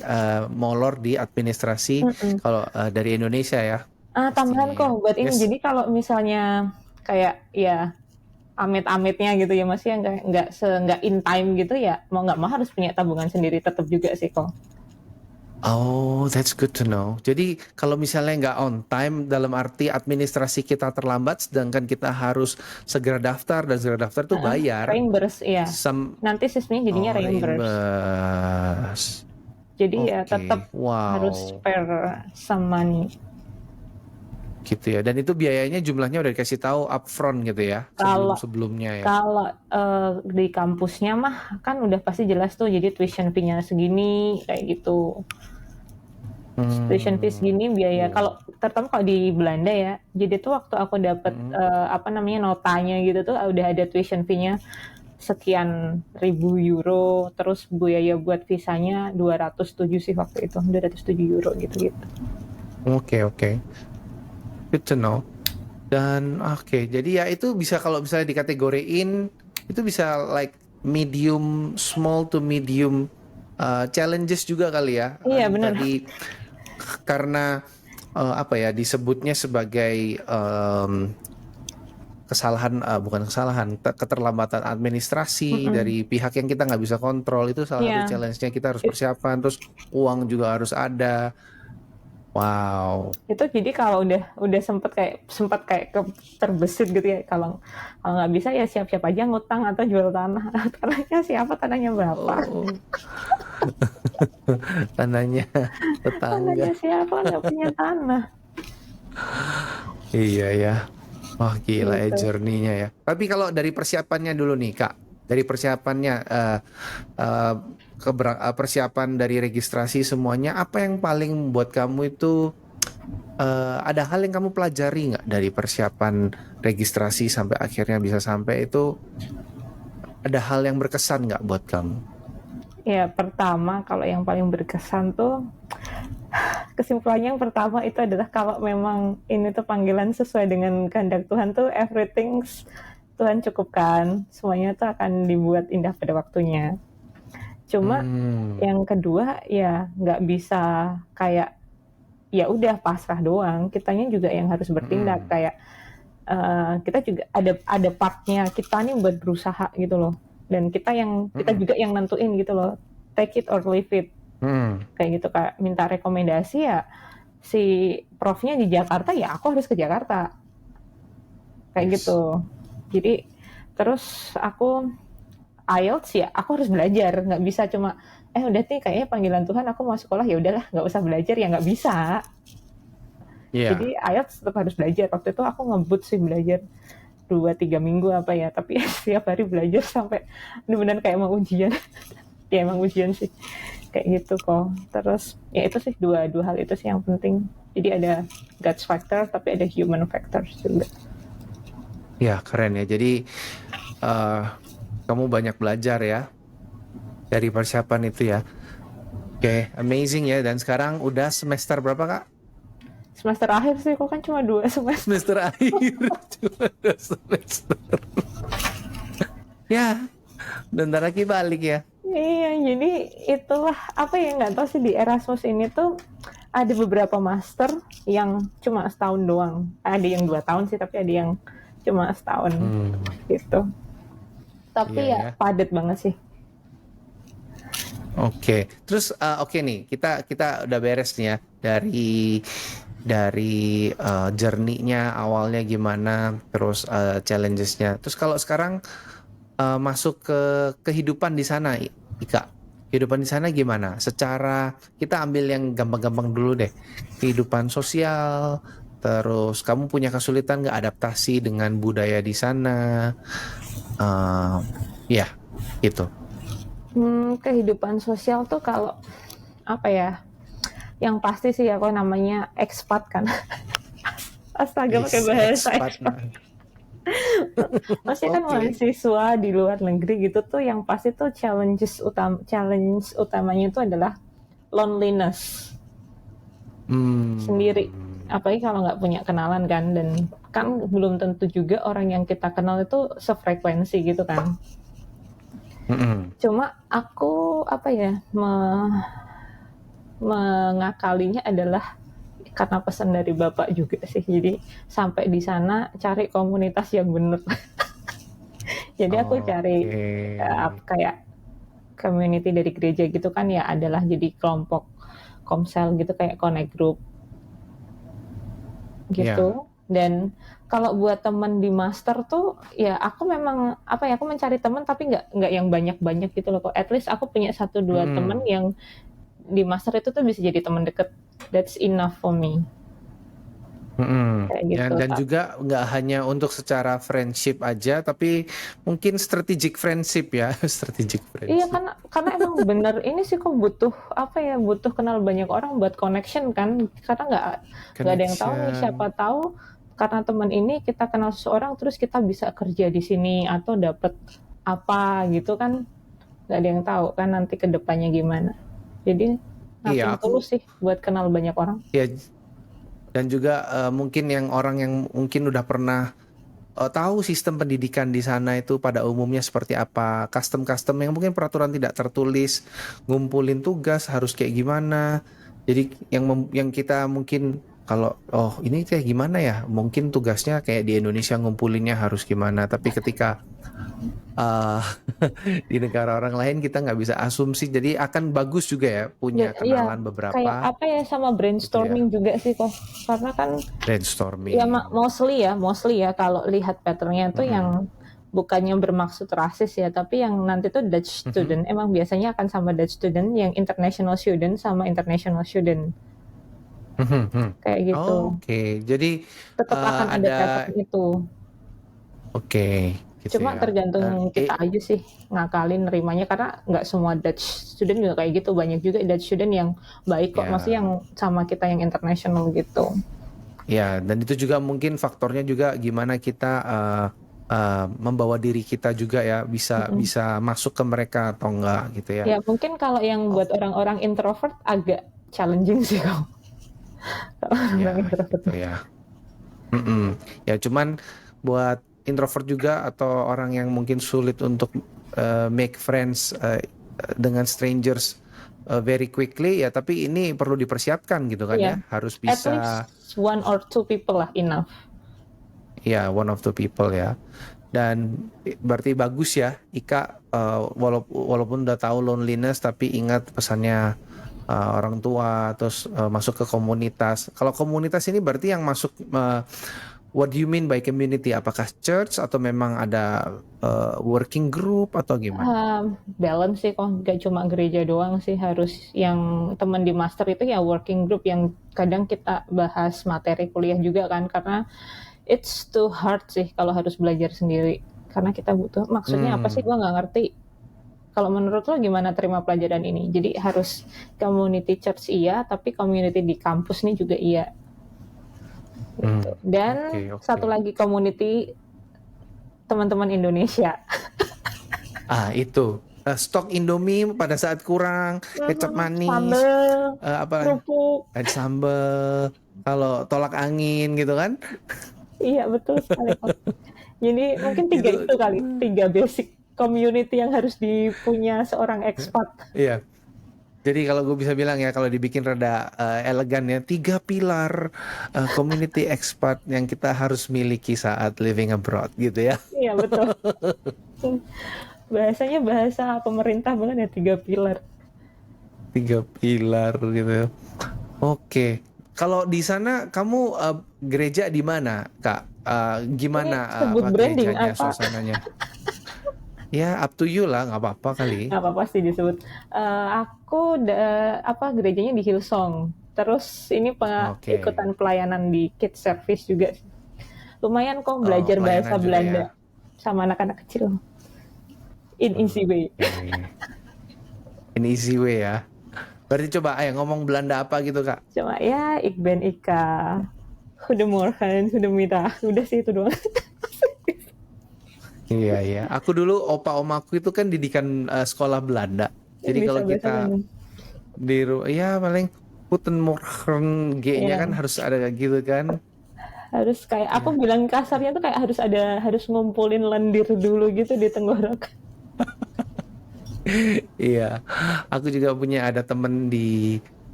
molor di administrasi Mm-mm. kalau dari Indonesia ya pastinya Tambahan ya. kok buat ini. Yes. Jadi kalau misalnya kayak ya amit-amitnya gitu ya, masih yang nggak in time gitu ya, mau nggak mau harus punya tabungan sendiri tetap juga sih kok. Oh, that's good to know. Jadi kalau misalnya nggak on time dalam arti administrasi kita terlambat, sedangkan kita harus segera daftar dan segera daftar tuh bayar. Reimburse ya. Some Nanti sistemnya jadinya oh reimburse. reimburse. Jadi ya Oke, tetap harus wow. spare some money. Gitu ya. Dan itu biayanya jumlahnya udah dikasih tahu upfront gitu ya, Kalau sebelum-sebelumnya ya. kalau di kampusnya mah kan udah pasti jelas tuh, jadi tuition fee-nya segini kayak gitu. Tuition fee segini, biaya Oh. kalau terutama kalau di Belanda ya. Jadi tuh waktu aku dapat notanya gitu tuh udah ada tuition fee-nya sekian ribu euro, terus biaya buat visanya 207 sih waktu itu, 207 euro gitu-gitu. Oke. Good to know. Dan oke, jadi ya itu bisa kalau misalnya dikategoriin itu bisa like medium, small to medium challenges juga kali ya. Iya Kan benar. tadi karena apa ya disebutnya sebagai kesalahan bukan kesalahan keterlambatan administrasi dari pihak yang kita nggak bisa kontrol, itu salah satu Iya. challenge-nya, kita harus persiapan, terus uang juga harus ada. Wow. Itu jadi kalau udah sempat kayak terbesit gitu ya, kalau nggak bisa ya siap-siap aja ngutang atau jual tanah. Tanahnya siapa, tanahnya berapa, Oh. Tanahnya tetangga. tanahnya siapa, nggak punya tanah. Iya ya. Wah gila ya gitu. journey-nya ya. Tapi kalau dari persiapannya dulu nih Kak, dari persiapannya eh, persiapan dari registrasi semuanya, apa yang paling buat kamu itu ada hal yang kamu pelajari nggak dari persiapan registrasi sampai akhirnya bisa sampai itu, ada hal yang berkesan nggak buat kamu? Ya pertama kalau yang paling berkesan tuh, kesimpulannya yang pertama itu adalah kalau memang ini tuh panggilan sesuai dengan kehendak Tuhan tuh everything Tuhan cukupkan, semuanya tuh akan dibuat indah pada waktunya. Cuma Hmm, yang kedua ya nggak bisa kayak ya udah pasrah doang, kitanya juga yang harus bertindak, mm-mm, kayak kita juga ada partnya kita nih buat berusaha gitu loh, dan kita mm-mm, juga yang nentuin gitu loh, take it or leave it, mm. kayak gitu. Kak minta rekomendasi ya, si profnya di Jakarta ya aku harus ke Jakarta, kayak Yes. gitu. Jadi terus aku IELTS ya aku harus belajar, nggak bisa cuma udah nih kayaknya panggilan Tuhan aku mau sekolah ya udahlah nggak usah belajar, ya nggak bisa. Iya. Jadi IELTS tetap harus belajar. Waktu itu aku ngebut sih belajar 2-3 minggu apa ya, tapi setiap hari belajar sampai benar-benar kayak mau ujian. Ya emang ujian sih kayak gitu kok. Terus ya itu sih dua dua hal itu sih yang penting. Jadi ada God's factor tapi ada human factor juga. Ya keren ya. Jadi eh kamu banyak belajar ya dari persiapan itu ya. Oke, amazing ya. Dan sekarang udah semester berapa Kak? Semester akhir sih kok, kan cuma 2 semester. Semester akhir. Cuma 2 semester. Ya, bentar lagi balik ya. Iya, jadi itulah apa ya, nggak tahu sih di Erasmus ini tuh ada beberapa master yang cuma setahun doang. Ada yang 2 tahun sih, tapi ada yang cuma setahun Hmm, gitu. Tapi iya ya ya. padat banget sih. Oke. Terus oke nih, kita kita udah beres nih ya dari journey-nya awalnya gimana, terus challenges-nya. Terus kalau sekarang masuk ke kehidupan di sana, Ika. Kehidupan di sana gimana? Secara kita ambil yang gampang-gampang dulu deh. Kehidupan sosial, terus kamu punya kesulitan nggak adaptasi dengan budaya di sana? Eh, ya, gitu. Kehidupan sosial tuh kalau apa ya? Yang pasti sih ya, kok namanya expat kan. Astaga pakai Is bahasa expat. expat. Maksudnya kan Oke. mahasiswa di luar negeri gitu tuh yang pasti tuh challenge utamanya itu adalah loneliness sendiri. Hmm. Apalagi kalau nggak punya kenalan kan, dan kan belum tentu juga orang yang kita kenal itu sefrekuensi gitu kan. Mm-mm. Cuma aku apa ya, mengakalinya adalah karena pesan dari bapak juga sih. Jadi sampai di sana cari komunitas yang bener. Jadi aku cari Oke. kayak community dari gereja gitu kan ya, adalah jadi kelompok komsel gitu, kayak connect group Ya. gitu. Dan kalau buat temen di master tuh ya aku memang apa ya, aku mencari temen tapi nggak yang banyak-banyak gitu loh kok. At least aku punya 1-2 temen Mm-mm. yang di master itu tuh bisa jadi temen deket. That's enough for me, Mm-mm. kayak Ya, gitu. dan juga nggak hanya untuk secara friendship aja, tapi mungkin strategic friendship ya, strategic Iya friendship. kan, karena emang bener ini sih kok butuh apa ya, butuh kenal banyak orang buat connection kan, karena nggak ada yang tahu nih, siapa Connection. tahu karena teman ini kita kenal seseorang terus kita bisa kerja di sini atau dapet apa gitu kan, nggak ada yang tahu kan nanti kedepannya gimana. Jadi Iya, nothing aku tulus sih buat kenal banyak orang. ya, dan juga mungkin yang orang yang mungkin udah pernah tahu sistem pendidikan di sana itu pada umumnya seperti apa, custom-custom yang mungkin peraturan tidak tertulis, ngumpulin tugas harus kayak gimana. Jadi yang kita mungkin kalau oh ini kayak gimana ya, mungkin tugasnya kayak di Indonesia ngumpulinnya harus gimana. Tapi ketika uh, di negara orang lain kita nggak bisa asumsi. Jadi akan bagus juga ya Ya, punya iya, kenalan kayak beberapa apa ya, sama gitu brainstorming ya, juga sih kok, karena kan ya brainstorming. mostly ya kalau lihat patternnya tuh Mm-mm. yang bukannya bermaksud rasis ya, tapi yang nanti tuh Dutch Mhm. student emang biasanya akan sama Dutch student, yang international student sama international student kayak gitu. Oke, jadi Tetap akan ada ada pattern itu. oke gitu Cuma ya. tergantung kita aja sih ngakalin nerimanya karena nggak semua Dutch student juga kayak gitu. Banyak juga Dutch student yang baik kok, maksudnya yang Ya, sama kita yang international gitu. ya, dan itu juga mungkin faktornya juga gimana kita membawa diri kita juga ya bisa Mm-mm. bisa masuk ke mereka atau enggak gitu ya. Ya mungkin kalau yang Oh, buat orang-orang introvert agak challenging sih kalau orang ya introvert. gitu ya. Mm-mm. Ya cuman buat introvert juga atau orang yang mungkin sulit untuk make friends dengan strangers very quickly ya, tapi ini perlu dipersiapkan gitu kan Iya, ya, harus at bisa least one or two people lah enough. ya one of the people ya. Dan berarti bagus ya Ika, walaupun udah tahu loneliness tapi ingat pesannya orang tua, terus masuk ke komunitas. Kalau komunitas ini berarti yang masuk what do you mean by community? Apakah church atau memang ada working group atau gimana? Balance sih kok, gak cuma gereja doang sih, harus yang teman di master itu ya working group yang kadang kita bahas materi kuliah juga kan, karena it's too hard sih kalau harus belajar sendiri. Karena kita butuh, maksudnya apa sih, Hmm, gue nggak ngerti. Kalau menurut lo gimana terima pelajaran ini? Jadi harus community church iya, tapi community di kampus nih juga iya. Gitu. oke, Dan oke. satu lagi community teman-teman Indonesia. Itu stok Indomie pada saat kurang, kecap manis, Sambel, apa kerupuk. ada sambal, kalau tolak angin gitu kan? Iya betul sekali kok. Jadi mungkin tiga Itu itu kali, tiga basic community yang harus dipunya seorang expat. iya. Jadi kalau gue bisa bilang ya, kalau dibikin rada elegan ya, 3 pilar community expat yang kita harus miliki saat living abroad gitu ya. Iya betul. Bahasanya bahasa pemerintah banget ya, 3 pilar. 3 pilar gitu. Oke. Kalau di sana kamu gereja di mana, Kak? Ini Gimana sebut apa branding gerejanya, apa? suasananya? Ya, up to you lah, nggak apa-apa kali. Nggak apa-apa sih disebut. Aku gerejanya di Hillsong. Terus ini Oke. ikutan pelayanan di Kids Service juga. Lumayan kok Oh, belajar bahasa pelayanan juga ya. Belanda sama anak-anak kecil. In easy way. Oke. In easy way ya. Berarti coba ayo ngomong Belanda apa gitu, Kak? Cuma ya, ik ben Ika. Goedemorgen, goedemiddag. Udah sih itu doang. Iya, iya. Aku dulu opa omaku itu kan didikan sekolah Belanda. Jadi Bisa kalau bahasa kita Belanda. ya paling Guten Morgen G-nya kan Iya. harus ada gitu kan. Harus kayak, aku Ya. bilang kasarnya tuh kayak harus ngumpulin lendir dulu gitu di tenggorokan. Iya. Aku juga punya ada temen di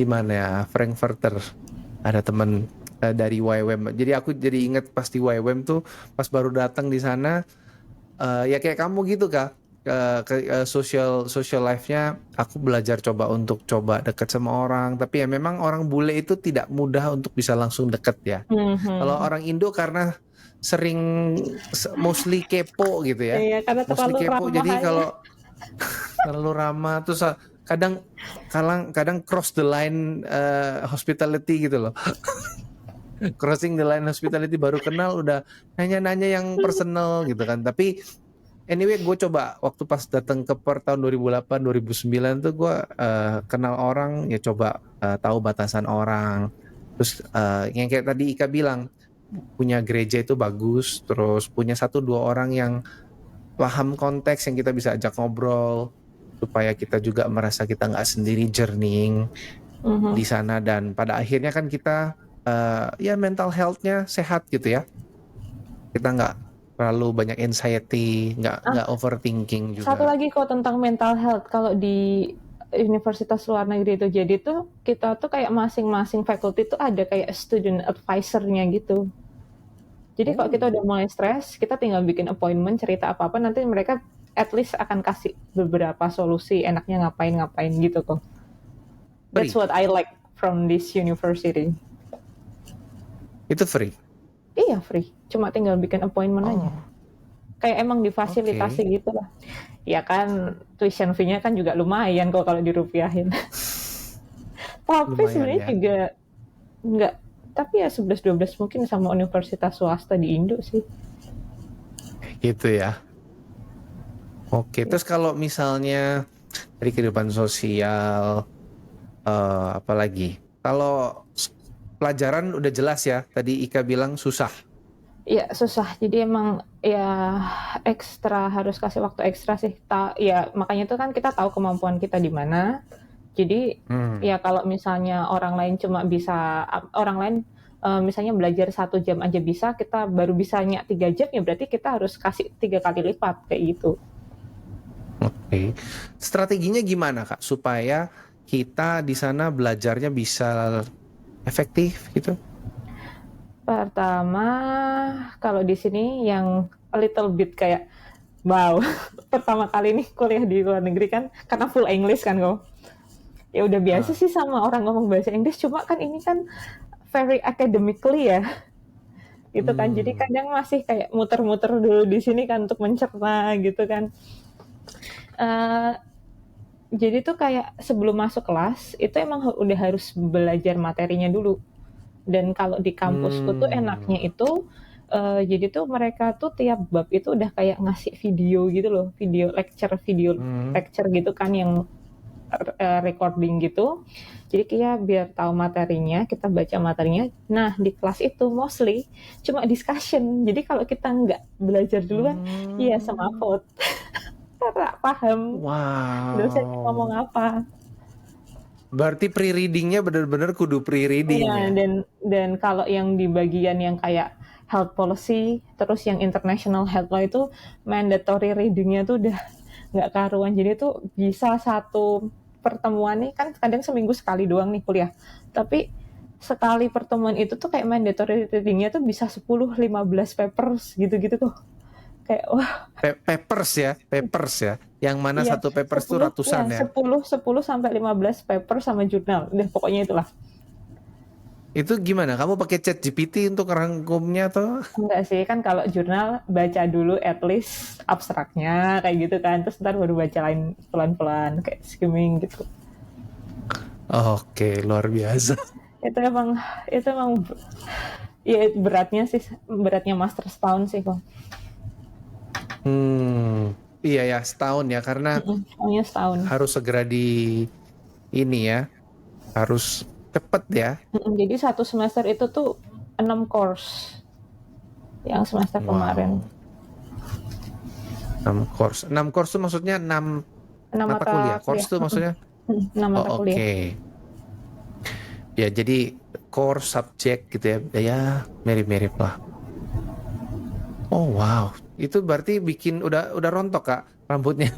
mana ya? Frankfurter. Ada temen dari YWAM. Jadi aku jadi inget pas di YWAM tuh pas baru datang di sana ya kayak kamu gitu Kak. Social life-nya aku belajar coba deket sama orang, tapi ya memang orang bule itu tidak mudah untuk bisa langsung deket ya. Kalau Mhm. orang Indo karena sering mostly kepo gitu ya, Iya, karena mostly terlalu kepo, ramah jadi aja. kalau terlalu ramah terus kadang kadang kadang cross the line hospitality gitu loh. Crossing the line hospitality, baru kenal udah nanya-nanya yang personal gitu kan. Tapi anyway, gue coba waktu pas datang ke Per tahun 2008 2009 tuh gue kenal orang ya, coba tahu batasan orang. Terus yang kayak tadi Ika bilang, punya gereja itu bagus, terus punya 1-2 orang yang paham konteks yang kita bisa ajak ngobrol supaya kita juga merasa kita nggak sendiri journeying Mhm. di sana, dan pada akhirnya kan kita ya mental health-nya sehat gitu ya. Kita nggak terlalu banyak anxiety, nggak overthinking Satu juga. lagi kok tentang mental health, kalau di universitas luar negeri itu, jadi tuh kita tuh kayak masing-masing faculty tuh ada kayak student advisor-nya gitu. Jadi kalau kita udah mulai stres, kita tinggal bikin appointment, cerita apa-apa, nanti mereka at least akan kasih beberapa solusi enaknya ngapain-ngapain gitu kok. That's Free, what I like from this university. itu free. Iya free, cuma tinggal bikin appointment aja. Kayak emang difasilitasi Oke. gitu lah. Ya kan tuition fee-nya kan juga lumayan kok kalau dirupiahin. Tapi Lumayan sebenarnya ya. juga Enggak, tapi ya 11-12 mungkin sama universitas swasta di Indo sih. Gitu ya. Oke, Ya. terus kalau misalnya dari kehidupan sosial, apalagi? Kalau pelajaran udah jelas ya. Tadi Ika bilang susah. Ya susah, jadi emang ya ekstra harus kasih waktu ekstra sih. Ya makanya itu kan kita tahu kemampuan kita di mana. Jadi Hmm. ya kalau misalnya orang lain cuma bisa orang lain misalnya belajar 1 jam aja bisa, kita baru bisanya 3 jam ya berarti kita harus kasih 3 kali lipat kayak gitu. Oke. Strateginya gimana Kak supaya kita di sana belajarnya bisa efektif gitu? Pertama, kalau di sini yang a little bit kayak wow, pertama kali nih kuliah di luar negeri kan karena full English kan kok. Ya udah biasa Ah. sih sama orang ngomong bahasa Inggris, cuma kan ini kan very academically ya. Gitu kan. Jadi Hmm. kadang masih kayak muter-muter dulu di sini kan untuk mencerna gitu kan. Eh jadi tuh kayak sebelum masuk kelas itu emang udah harus belajar materinya dulu. Dan kalau di kampusku tuh Hmm. enaknya itu jadi tuh mereka tuh tiap bab itu udah kayak ngasih video gitu loh, video Hmm. lecture gitu kan yang recording gitu. Jadi kayak biar tahu materinya, kita baca materinya. Nah di kelas itu mostly cuma discussion. Jadi kalau kita nggak belajar duluan, iya Hmm. semaput. Karena paham dosennya ngomong Wow. apa. Berarti pre-readingnya benar-benar kudu pre-reading Iya, ya? dan kalau yang di bagian yang kayak health policy, terus yang international health law itu mandatory readingnya tuh udah nggak karuan. Jadi tuh bisa satu pertemuan nih kan kadang seminggu sekali doang nih kuliah. Tapi sekali pertemuan itu tuh kayak mandatory readingnya tuh bisa 10-15 papers gitu-gitu tuh. Kayak wah, Papers ya. Yang mana iya satu papers tuh 10 ya ratusan ya. 10 sampai 15 paper sama jurnal. Udah pokoknya itulah. Itu gimana? Kamu pakai chat GPT untuk rangkumnya atau? Enggak sih, kan kalau jurnal baca dulu at least abstraknya kayak gitu kan, terus ntar baru baca lain pelan-pelan kayak skimming gitu. Oke, luar biasa. Itu emang itu emang ya beratnya sih, beratnya master setahun sih kok. Iya ya, setahun ya karena Soalnya setahun. harus segera di ini ya, harus cepet ya. Jadi satu semester itu tuh 6 course yang semester kemarin. Wow, 6 course. 6 course tuh maksudnya 6 6 mata mata kuliah. Course kuliah. tuh maksudnya? 6 mata Oh, kuliah. oke. Ya, jadi core subjek gitu ya. Ya, mirip-mirip lah. Oh, wow. Itu berarti bikin udah rontok, Kak, rambutnya.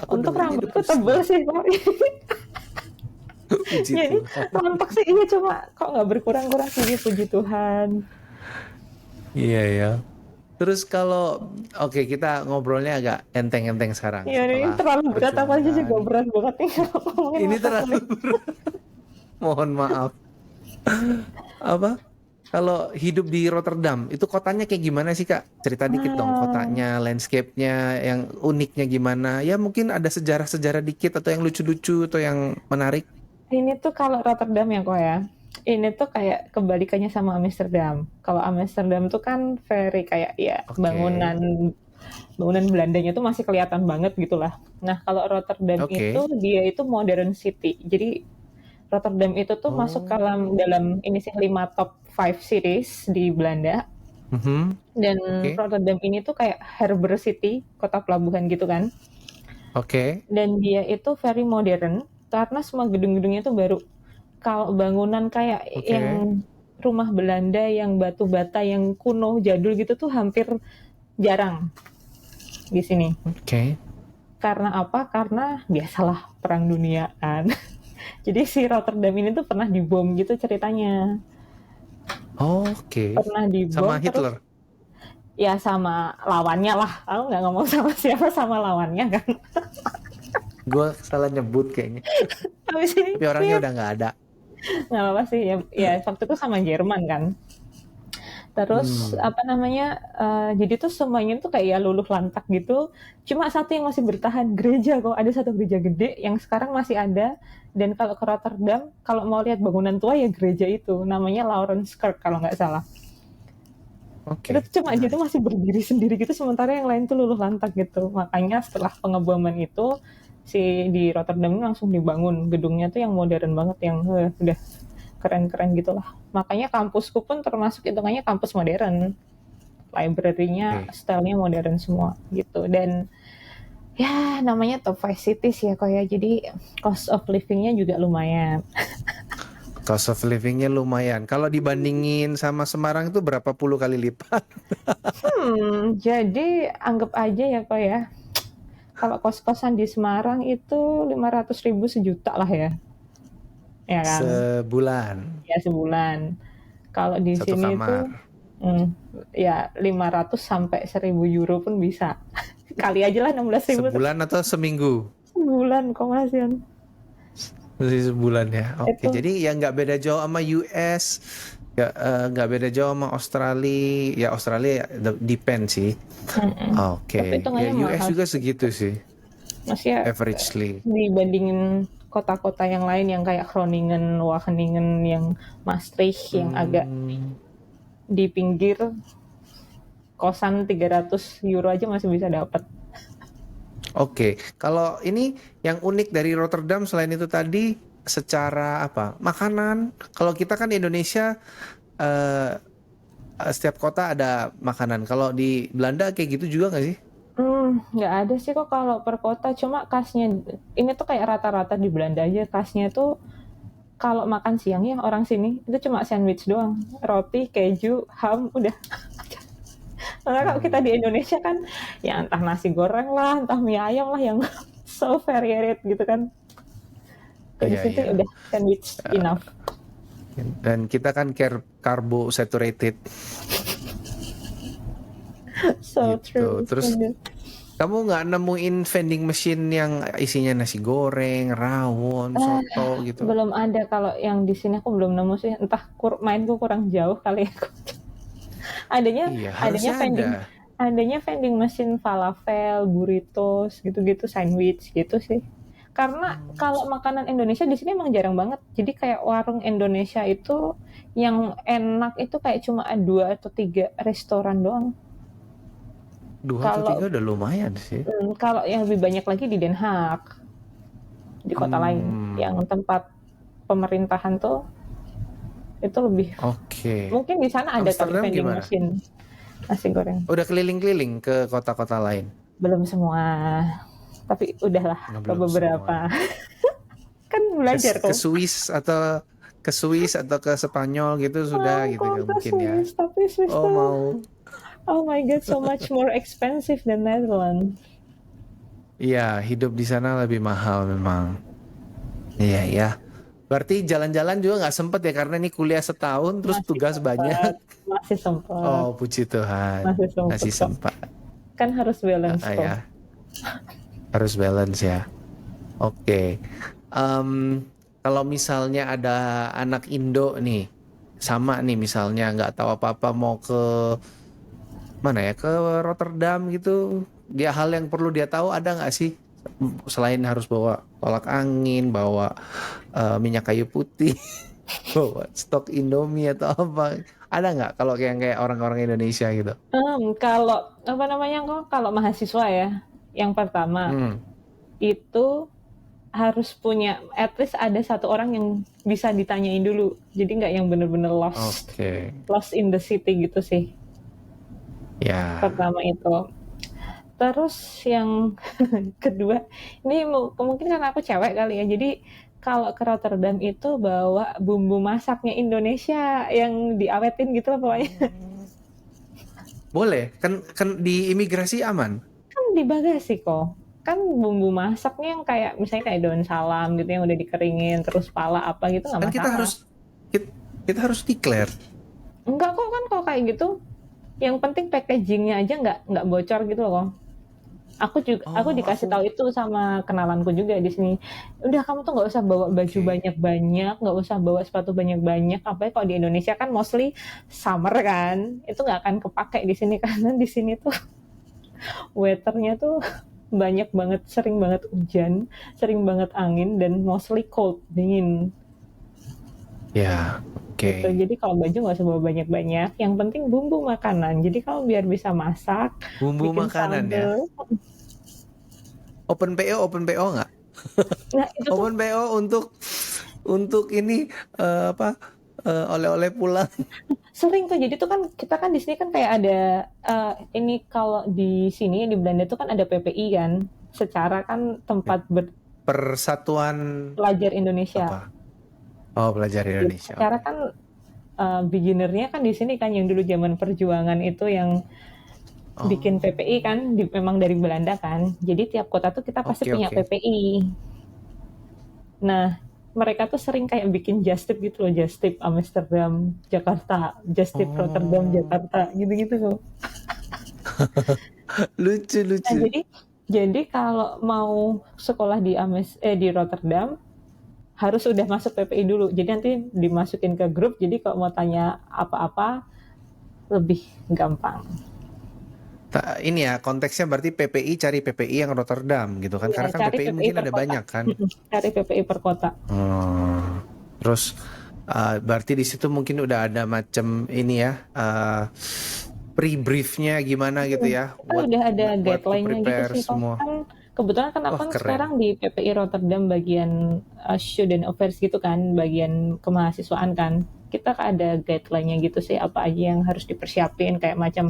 Aku Untuk dengernya udah rambutku pusing. tebel sih kok. Puji Jadi Tuhan. rontok sih iya, cuma kok nggak berkurang-kurang sih, puji Tuhan. Iya ya. Terus kalau oke kita ngobrolnya agak enteng-enteng sekarang Iya ini setelah terlalu berat, apa aja juga perjuangan. berat banget nih kalau ngomongin Ini mata terlalu kuliah. mohon maaf. Apa? Kalau hidup di Rotterdam, itu kotanya kayak gimana sih Kak? Cerita dikit dong Nah, kotanya, landscape-nya, yang uniknya gimana? Ya mungkin ada sejarah-sejarah dikit atau yang lucu-lucu atau yang menarik. ini tuh kalau Rotterdam ya kok ya. Ini tuh kayak kebalikannya sama Amsterdam. Kalau Amsterdam tuh kan very kayak ya Oke. bangunan bangunan Belandanya tuh masih kelihatan banget gitulah. Nah kalau Rotterdam itu Oke. dia itu modern city. Jadi Rotterdam itu tuh masuk dalam Oh. dalam ini sih 5 top 5 cities di Belanda. Mhm. Dan Oke. Rotterdam ini tuh kayak harbor city, kota pelabuhan gitu kan. Oke. Dan dia itu very modern karena semua gedung-gedungnya itu baru. Kalau bangunan kayak Oke. yang rumah Belanda yang batu bata yang kuno jadul gitu tuh hampir jarang di sini. Oke. Karena apa? Karena biasalah perang dunia kan. Jadi si Rotterdam ini tuh pernah dibom gitu ceritanya. Oke. Pernah dibom Sama terus Hitler. ya sama lawannya lah. Aku nggak ngomong sama siapa, sama lawannya kan. Gue salah nyebut kayaknya. Habis ini Tapi orangnya ya udah nggak ada. nggak apa-apa sih ya, ya waktu itu sama Jerman kan. Terus Hmm. apa namanya, jadi tuh semuanya tuh kayak ya luluh lantak gitu. Cuma satu yang masih bertahan, gereja kok. Ada satu gereja gede yang sekarang masih ada. Dan kalau ke Rotterdam, kalau mau lihat bangunan tua ya gereja itu. Namanya Laurenskerk kalau nggak salah. Itu Oke, tuh cuma dia tuh menarik. masih berdiri sendiri gitu, sementara yang lain tuh luluh lantak gitu. Makanya setelah pengeboman itu, si di Rotterdam ini langsung dibangun gedungnya tuh yang modern banget, yang udah keren-keren gitulah. Makanya kampusku pun termasuk hitungannya kampus modern. Library-nya Oke. stylenya modern semua gitu. Dan ya namanya top 5 cities ya kok ya. Jadi cost of living-nya juga lumayan. Cost of living-nya lumayan. Kalau dibandingin sama Semarang itu berapa puluh kali lipat? Jadi anggap aja ya kok ya. Kalau kos-kosan di Semarang itu 500.000 sejuta lah ya. Ya kan? Sebulan. Ya sebulan. Kalau di Satu sini tuh kamar. hmm, ya 500 sampai 1.000 euro pun bisa. Kali aja lah 16.000 Sebulan atau seminggu? sebulan kok Mas Yan. Masih sebulan ya. Oke, Itu jadi ya nggak beda jauh sama US, nggak beda jauh sama Australia. Ya Australia ya, depend sih. tapi Oke, ya hitungannya US mahal juga sih. segitu sih, Masih ya averagely. dibandingin kota-kota yang lain yang kayak Groningen, Wageningen, yang Maastricht yang agak Hmm, di pinggir, kosan 300 euro aja masih bisa dapat. oke. Kalau ini yang unik dari Rotterdam selain itu tadi secara apa? Makanan. Kalau kita kan di Indonesia eh, setiap kota ada makanan. Kalau di Belanda kayak gitu juga nggak sih? Nggak ada sih kok kalau per kota, cuma kasnya ini tuh kayak rata-rata di Belanda aja, kasnya tuh kalau makan siang ya orang sini itu cuma sandwich doang, roti, keju, ham, udah. Karena kalau kita di Hmm, Indonesia kan ya entah nasi goreng lah, entah mie ayam lah yang so varied gitu kan. Kalau di iya situ iya. ya udah sandwich enough. Dan kita kan carbo saturated So gitu. true. Terus kamu nggak nemuin vending machine yang isinya nasi goreng, rawon, soto gitu? Belum ada, kalau yang di sini aku belum nemu sih, entah mainku kurang jauh kali ya. adanya Iya, adanya harusnya ada. vending adanya vending machine falafel, burritos, gitu-gitu, sandwich gitu sih. Karena Hmm, kalau makanan Indonesia di sini emang jarang banget. Jadi kayak warung Indonesia itu yang enak itu kayak cuma 2 atau 3 restoran doang. dua atau Kalau tiga udah lumayan sih. kalau yang lebih banyak lagi di Den Haag, di kota lain, Hmm, yang tempat pemerintahan tuh itu lebih. oke. Mungkin di sana ada kali Amsterdam vending gimana? machine nasi goreng. Udah keliling-keliling ke kota-kota lain? Belum semua, tapi udahlah Nggak, ke belum beberapa. semua. Kan belajar Ke kok. Swiss atau ke Spanyol gitu sudah gitu Mau nggak ke mungkin ya? Swiss, tapi Swiss Oh tuh, mau. oh my god, so much more expensive than Netherlands. Iya, hidup di sana lebih mahal memang. Iya ya. Berarti jalan-jalan juga nggak sempet ya karena ini kuliah setahun terus Masih tugas banyak. sempat, masih sempat, Oh, puji Tuhan. masih sempat Masih kok. sempat. Kan harus balance kok. Ya, harus balance ya. Oke. Em, Kalau misalnya ada anak Indo nih, sama nih misalnya nggak tahu apa-apa mau ke mana ya, ke Rotterdam gitu. Dia hal yang perlu dia tahu ada nggak sih? Selain harus bawa tolak angin, bawa minyak kayu putih, bawa stok Indomie atau apa? Ada nggak kalau kayak orang-orang Indonesia gitu? Kalau apa namanya kok, kalau mahasiswa ya, yang pertama Hmm, itu harus punya at least ada satu orang yang bisa ditanyain dulu. Jadi nggak yang bener-bener lost, oke. lost in the city gitu sih. Ya, Pertama itu. Terus yang kedua, ini mungkin karena aku cewek kali ya. Jadi kalau ke Rotterdam itu bawa bumbu masaknya Indonesia yang diawetin gitu lah pokoknya. boleh. Kan di imigrasi aman. Kan di bagasi kok. Kan bumbu masaknya yang kayak misalnya kayak daun salam gitu yang udah dikeringin terus pala apa gitu nggak Kan masalah. kita harus declare. Enggak kok, kan kalau kayak gitu yang penting packagingnya aja nggak bocor gitu loh. Aku Oh, dikasih aku tahu itu sama kenalanku juga di sini. Udah kamu tuh nggak usah bawa baju oke. banyak-banyak, nggak usah bawa sepatu banyak-banyak. Apalagi kalau di Indonesia kan mostly summer kan, itu nggak akan kepake di sini karena di sini tuh weathernya tuh banyak banget, sering banget hujan, sering banget angin dan mostly cold, dingin Ya, gitu. oke. Jadi kalau baju nggak usah bawa banyak-banyak. Yang penting bumbu makanan. Jadi kamu biar bisa masak, Bumbu bikin makanan ya. sambal. Open PO nggak? Nah itu tuh Open PO untuk ini apa oleh-oleh pulang. sering tuh, jadi tuh kan kita kan di sini kan kayak ada ini kalau di sini di Belanda tuh kan ada PPI kan, secara kan tempat Persatuan belajar Indonesia. apa? Oh, belajar Jadi Indonesia. secara Oke. kan beginnernya kan di sini kan yang dulu zaman perjuangan itu yang bikin PPI Oh, kan memang dari Belanda kan. Jadi tiap kota tuh kita pasti oke punya oke. PPI. Nah, mereka tuh sering kayak bikin just tip gitu loh, just tip Amsterdam, Jakarta, just tip Rotterdam, Oh, Jakarta, gitu-gitu loh. lucu Nah, lucu. jadi kalau mau sekolah di Rotterdam harus udah masuk PPI dulu. Jadi nanti dimasukin ke grup. Jadi kalau mau tanya apa-apa lebih gampang. Ini ya konteksnya berarti PPI cari PPI yang Rotterdam gitu kan? Iya, Karena kan cari PPI PPI mungkin per ada kota. banyak kan? Cari PPI per kota. Hmm. Terus berarti di situ mungkin udah ada macam ini ya pre-briefnya gimana gitu ya? Kan udah ada What to guideline-nya gitu prepare sih kok. semua. Kan kebetulan kan aku Wah kan keren. sekarang di PPI Rotterdam bagian student affairs gitu kan, bagian kemahasiswaan kan. Kita ada guideline-nya gitu sih, apa aja yang harus dipersiapin kayak macam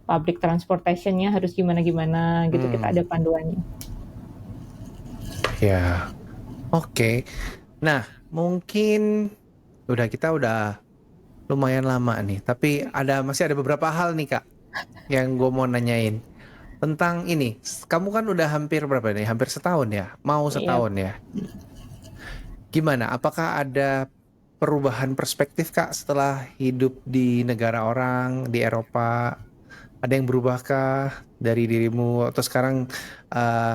public transportation-nya harus gimana-gimana gitu. Kita Hmm. ada panduannya. Ya. Oke. Nah mungkin kita udah lumayan lama nih. Tapi masih ada beberapa hal nih Kak yang gue mau nanyain tentang ini. Kamu kan udah hampir berapa nih? Hampir setahun ya? Mau Iya. setahun ya? Gimana? Apakah ada perubahan perspektif Kak setelah hidup di negara orang di Eropa? Ada yang berubahkah dari dirimu atau sekarang eh,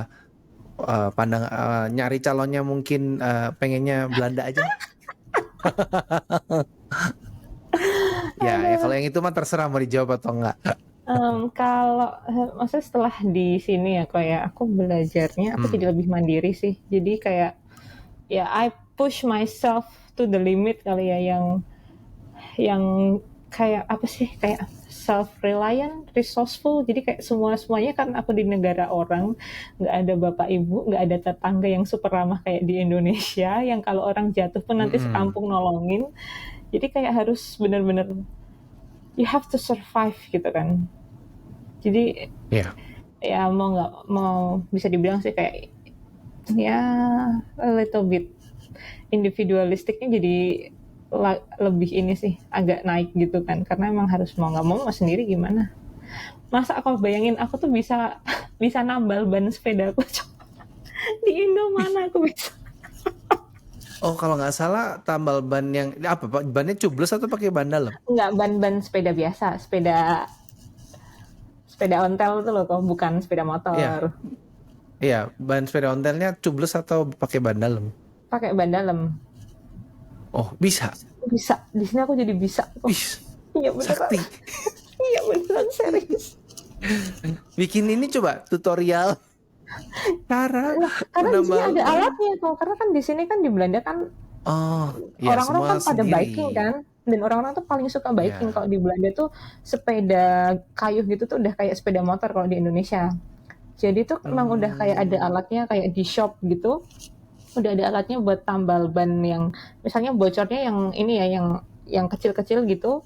nyari calonnya mungkin pengennya Belanda aja? Ya kalau Aduh. yang itu mah terserah mau dijawab atau enggak. Kalau maksudnya setelah di sini ya kayak aku belajarnya aku Hmm. jadi lebih mandiri sih. Jadi kayak ya I push myself to the limit kali ya yang kayak apa sih kayak self reliant, resourceful. Jadi kayak semuanya kan aku di negara orang, nggak ada bapak ibu, nggak ada tetangga yang super ramah kayak di Indonesia, yang kalau orang jatuh pun nanti Mm-mm. sekampung nolongin. Jadi kayak harus benar-benar you have to survive gitu kan. Jadi Ya. ya mau nggak mau bisa dibilang sih kayak ya a little bit individualistiknya jadi lebih ini sih agak naik gitu kan karena emang harus mau nggak mau sendiri gimana masa aku bayangin aku tuh bisa bisa nambal ban sepeda aku di Indo Wih. mana aku bisa Oh kalau nggak salah tambal ban yang apa Pak? Bannya cubles atau pakai ban dalam? nggak ban-ban sepeda biasa sepeda sepeda ontel tuh loh kok bukan sepeda motor Iya, iya. Ban sepeda ontelnya cubles atau pakai ban dalam? pakai ban dalam Oh bisa. bisa di sini aku jadi bisa kok Wih, iya beneran sakti. iya beneran serius. Bikin ini coba tutorial cara Nah, karena di sini menambal ada ban. alatnya kok. Karena kan di sini kan di Belanda kan Oh, ya orang-orang kan semua pada biking sendiri. kan. Dan orang-orang tuh paling suka biking Ya. kalau di Belanda tuh sepeda kayu gitu tuh udah kayak sepeda motor kalau di Indonesia. Jadi tuh emang udah kayak ada Hmm. alatnya kayak di shop gitu. Udah ada alatnya buat tambal ban yang misalnya bocornya yang ini ya yang kecil-kecil gitu.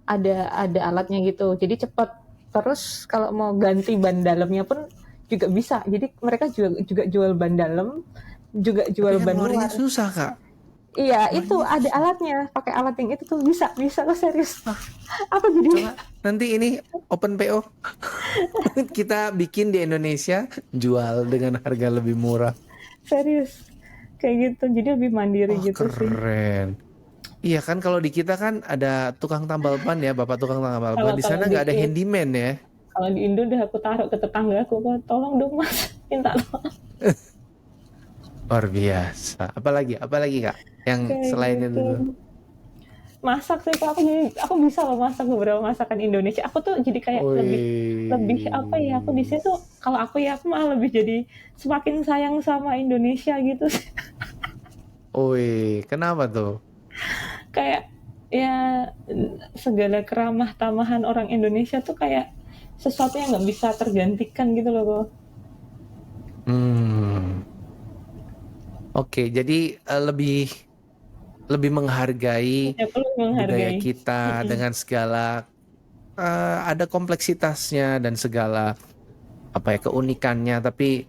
Ada alatnya gitu. Jadi cepet. Terus kalau mau ganti ban dalamnya pun juga bisa. Jadi mereka juga jual ban dalam, juga Tapi jual kan ban ngeluarinnya luar. susah Kak. Iya, itu Ngeluarinnya ada susah. alatnya. Pakai alat yang itu tuh bisa kok serius. Ah, Apa jadi coba nanti ini open PO kita bikin di Indonesia jual dengan harga lebih murah. serius kayak gitu. Jadi lebih mandiri Oh gitu sih. keren. Iya kan kalau di kita kan ada tukang tambal ban ya, bapak tukang tambal ban. Kalau Di kalau sana di nggak ada handyman ya. Kalau di Indo udah aku taruh ke tetanggaku, tolong dong mas, minta tolong. Luar biasa. Apalagi Kak yang Kayak selain itu gitu. tuh? Masak sih, aku bisa loh masak beberapa masakan Indonesia. Aku tuh jadi kayak lebih lebih apa ya, aku di Wih. sini tuh kalau aku ya, aku malah lebih jadi semakin sayang sama Indonesia gitu sih. Wih, kenapa tuh? Kayak ya segala keramah tamahan orang Indonesia tuh kayak sesuatu yang nggak bisa tergantikan gitu loh kok. Hmm. Oke, jadi lebih menghargai Ya perlu budaya menghargai. kita dengan segala ada kompleksitasnya dan segala apa ya keunikannya, tapi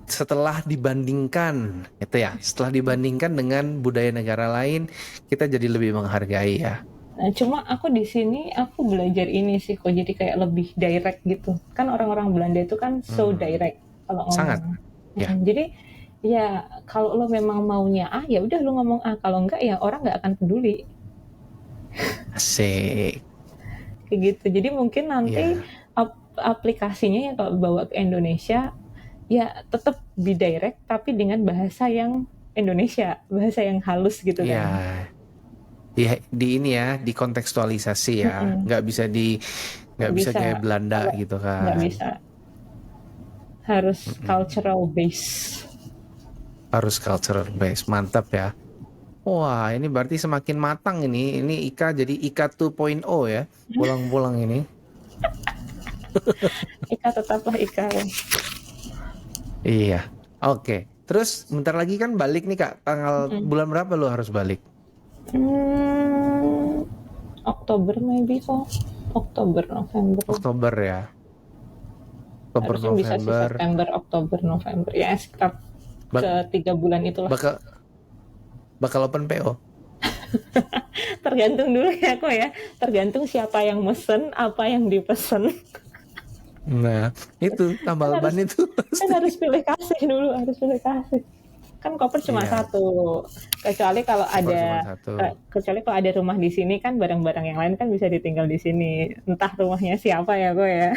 setelah dibandingkan itu ya, setelah dibandingkan dengan budaya negara lain, kita jadi lebih menghargai ya. Nah, cuma aku di sini aku belajar ini sih kok jadi kayak lebih direct gitu. Kan orang-orang Belanda itu kan so Hmm. direct kalau ngomong. Sangat ya. Jadi ya kalau lo memang maunya A ya udah lo ngomong A, kalau enggak ya orang nggak akan peduli Asik. kayak gitu. Jadi mungkin nanti Ya. aplikasinya ya kalau bawa ke Indonesia ya tetap be direct tapi dengan bahasa yang Indonesia, bahasa yang halus gitu kan. Iya, di ini ya, dikontekstualisasi ya, Mm-mm. nggak bisa nggak Nggak bisa bisa, kayak Belanda kalau gitu nggak kan. bisa, harus Mm-mm. cultural base. Harus cultural base, mantap ya. Wah, ini berarti semakin matang ini. Ini Ika jadi Ika 2.0 ya, pulang-pulang ini. Ika tetaplah Ika. Iya, oke. Terus bentar lagi kan balik nih Kak, tanggal Mm-mm. bulan berapa lo harus balik? Hmm, Oktober maybe kok. Oktober, November. Oktober ya, Oktober Harusnya bisa sih November. September, Oktober, November. Ya sekitar Bak ke 3 bulan itulah. bakal bakal open PO. Tergantung dulu ya kok ya. Tergantung siapa yang mesen, apa yang dipesen. Nah, itu Kan tambal ban harus itu kan pasti. harus pilih kasih dulu, harus pilih kasih. Kan koper cuma Iya, satu. Kecuali kalau koper cuma ada satu. kecuali kalau ada rumah di sini kan barang-barang yang lain kan bisa ditinggal di sini. Entah rumahnya siapa ya kok ya.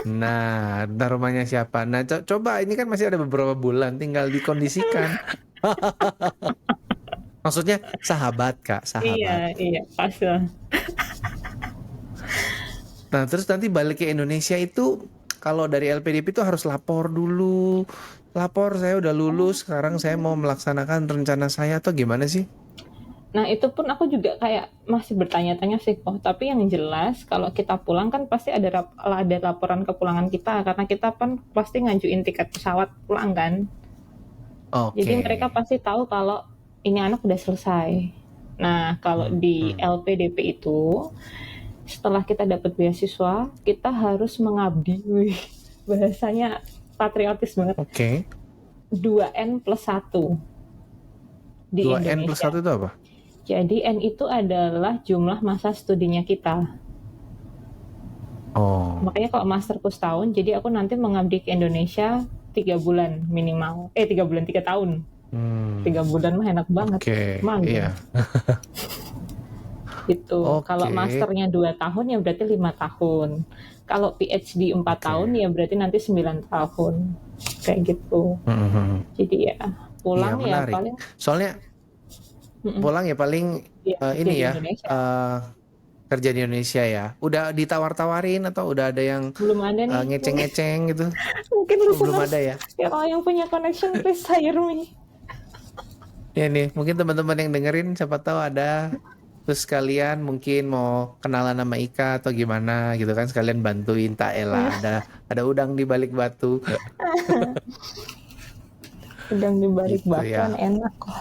Nah, ntar rumahnya siapa? Nah, coba ini kan masih ada beberapa bulan, tinggal dikondisikan. Maksudnya sahabat Kak, Iya, sahabat. iya, pas lah. Nah, terus nanti balik ke Indonesia itu kalau dari LPDP itu harus lapor dulu. Lapor saya udah lulus, sekarang saya mau melaksanakan rencana saya atau gimana sih? Nah, itu pun aku juga kayak masih bertanya-tanya sih kok. Tapi yang jelas kalau kita pulang kan pasti ada laporan kepulangan kita karena kita kan pasti ngajuin tiket pesawat pulang kan. Jadi Oke. mereka pasti tahu kalau ini anak udah selesai. Nah, kalau Hmm, di hmm. LPDP itu setelah kita dapat beasiswa, kita harus mengabdi. Wih, bahasanya patriotis banget. Oke. 2N+1 di 2N+1 Indonesia. itu apa? Jadi N itu adalah jumlah masa studinya kita. Oh. Makanya kalau masterku setahun, jadi aku nanti mengabdi ke Indonesia 3 bulan minimal. 3 bulan, 3 tahun. Hmm. 3 bulan mah enak banget. Oke, Magang. iya. Gitu. Kalau Oke. masternya 2 tahun ya berarti 5 tahun. Kalau PhD 4 tahun Oke. ya berarti nanti 9 tahun. Kayak gitu. Hmm, hmm. Jadi ya Iya, pulang ya menarik. paling Soalnya pulang ya paling ya kerja ini di ya Indonesia. kerja di Indonesia ya. Udah ditawar-tawarin atau udah ada yang Belum ada nih. ngeceng-ngeceng gitu? Mungkin Oh, belum ada listeners ya. ya kalau yang punya connection please hire me. Ya nih, mungkin teman-teman yang dengerin siapa tahu ada terus kalian mungkin mau kenalan sama Ika atau gimana gitu kan sekalian bantuin Taela ada udang di balik batu Sedang di balik gitu batuan ya. enak kok.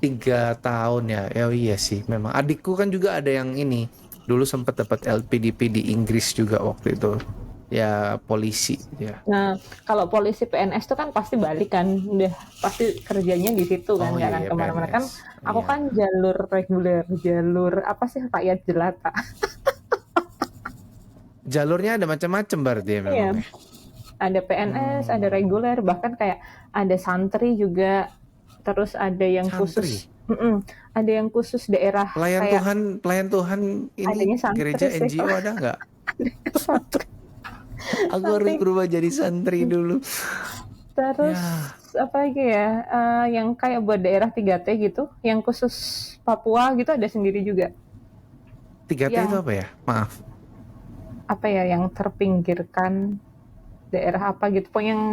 3 tahun ya. Ya iya sih memang adikku kan juga ada yang ini dulu sempat dapat LPDP di Inggris juga waktu itu ya polisi ya. Nah, kalau polisi PNS tuh kan pasti balik kan, udah pasti kerjanya di situ kan, Oh nggak iya akan ya kemana-mana kan. PNS Aku iya. kan jalur reguler, jalur apa sih rakyat jelata. Jalurnya ada macam-macam berarti ya memang Iya, ya. ada PNS, ada Hmm, reguler, bahkan kayak ada santri juga, terus ada yang khusus, santri. ada yang khusus daerah kayak Pelayan Tuhan ini adanya santri gereja sih, NGO ada nggak? santri. Aku harus Nanti berubah jadi santri dulu. terus Ya, apa lagi ya? Yang kayak buat daerah 3T gitu, yang khusus Papua gitu ada sendiri juga. 3T itu Yang apa ya? Maaf. apa ya? Yang terpinggirkan daerah apa gitu. Pokoknya yang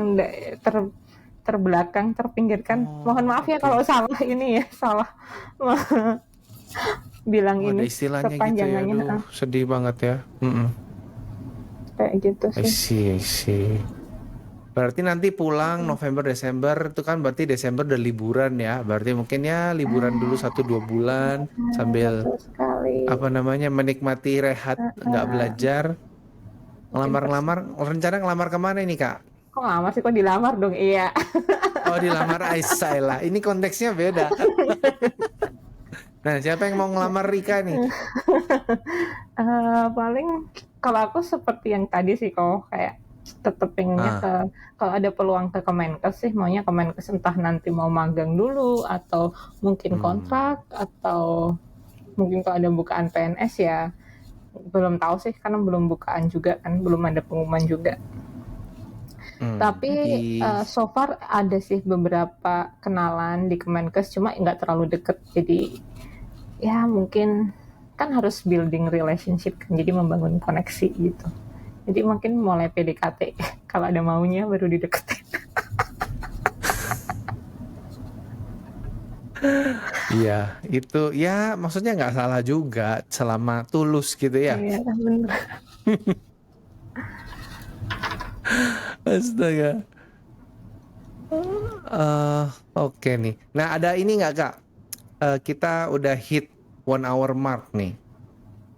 terbelakang, terpinggirkan. Mohon Oh, maaf ya kalau oke. salah ini ya, salah bilang Oh, ada ini istilahnya gitu ya. perpanjangannya. Aduh, sedih banget ya. Mm-mm. Kayak gitu I sih. see, I see. Berarti nanti pulang November Desember itu kan berarti Desember udah liburan ya. Berarti mungkin ya liburan dulu 1-2 bulan sambil Betul sekali. apa namanya menikmati rehat nggak belajar. Mungkin Ngelamar-ngelamar, rencana ngelamar kemana ini Kak? kok nggak masih kok dilamar dong, iya. Oh dilamar Aisyah lah. Ini konteksnya beda. Nah siapa yang mau ngelamar Rika nih? Paling kalau aku seperti yang tadi sih kok kayak tetep pengennya Ah, ke kalau ada peluang ke Kemenkes sih maunya Kemenkes entah nanti mau magang dulu atau mungkin hmm, kontrak atau mungkin kalau ada bukaan PNS ya belum tahu sih karena belum bukaan juga kan belum ada pengumuman juga. jadi Tapi so far ada sih beberapa kenalan di Kemenkes cuma nggak terlalu deket jadi ya mungkin kan harus building relationship kan jadi membangun koneksi gitu. Jadi mungkin mulai PDKT kalau ada maunya baru dideketin. iya itu ya maksudnya nggak salah juga selama tulus gitu ya. Iya bener. Astaga. eh oke nih. Nah ada ini nggak Kak? Kita udah hit 1 hour mark nih.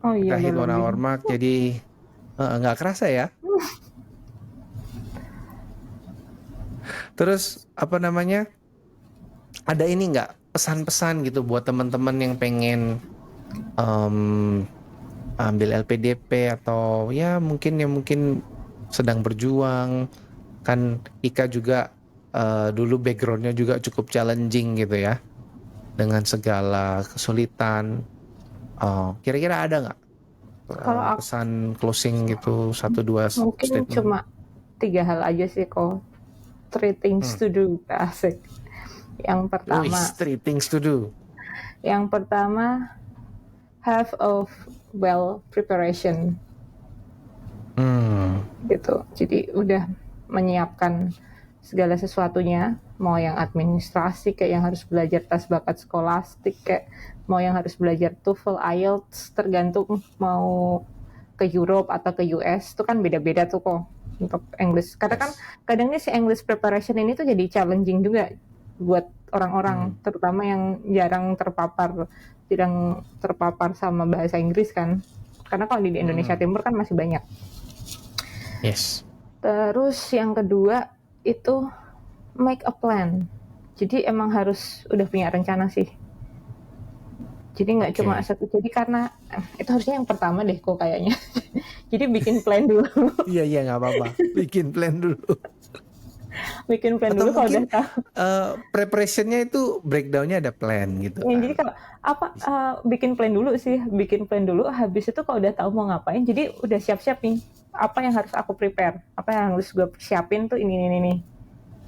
Oh iya Kita udah hit one lebih. hour mark jadi nggak kerasa ya. Terus apa namanya? Ada ini nggak pesan-pesan gitu buat teman-teman yang pengen em, ambil LPDP atau ya mungkin yang mungkin sedang berjuang kan Ika juga dulu backgroundnya juga cukup challenging gitu ya dengan segala kesulitan. Kira-kira ada nggak Kalau aku pesan closing gitu 1-2 mungkin statement? cuma 3 hal aja sih kok. Three things Hmm. to do asik. Yang Wih, pertama, three things to do. yang pertama have a well preparation Hmm. gitu. Jadi udah menyiapkan segala sesuatunya, mau yang administrasi kayak yang harus belajar tes bakat skolastik kayak mau yang harus belajar TOEFL, IELTS, tergantung mau ke Europe atau ke US itu kan beda-beda tuh kok untuk English. Karena kan Yes. kadang nih si English preparation ini tuh jadi challenging juga buat orang-orang, Hmm. terutama yang jarang terpapar sama bahasa Inggris kan. Karena kalau di Indonesia Hmm. Timur kan masih banyak. Yes. Terus yang kedua itu make a plan. Jadi emang harus udah punya rencana sih. Jadi nggak cuma Oke. satu. Jadi karena itu harusnya yang pertama deh kok kayaknya. Jadi bikin plan dulu. Iya iya nggak apa-apa. Bikin plan dulu. Bikin plan Atau dulu kalau udah mungkin tahu. preparationnya itu breakdownnya ada plan gitu Ya, jadi kan. kalau apa bikin plan dulu sih, bikin plan dulu. Habis itu kalau udah tahu mau ngapain, jadi udah siap-siap nih. Apa yang harus aku prepare? Apa yang harus gue siapin tuh ini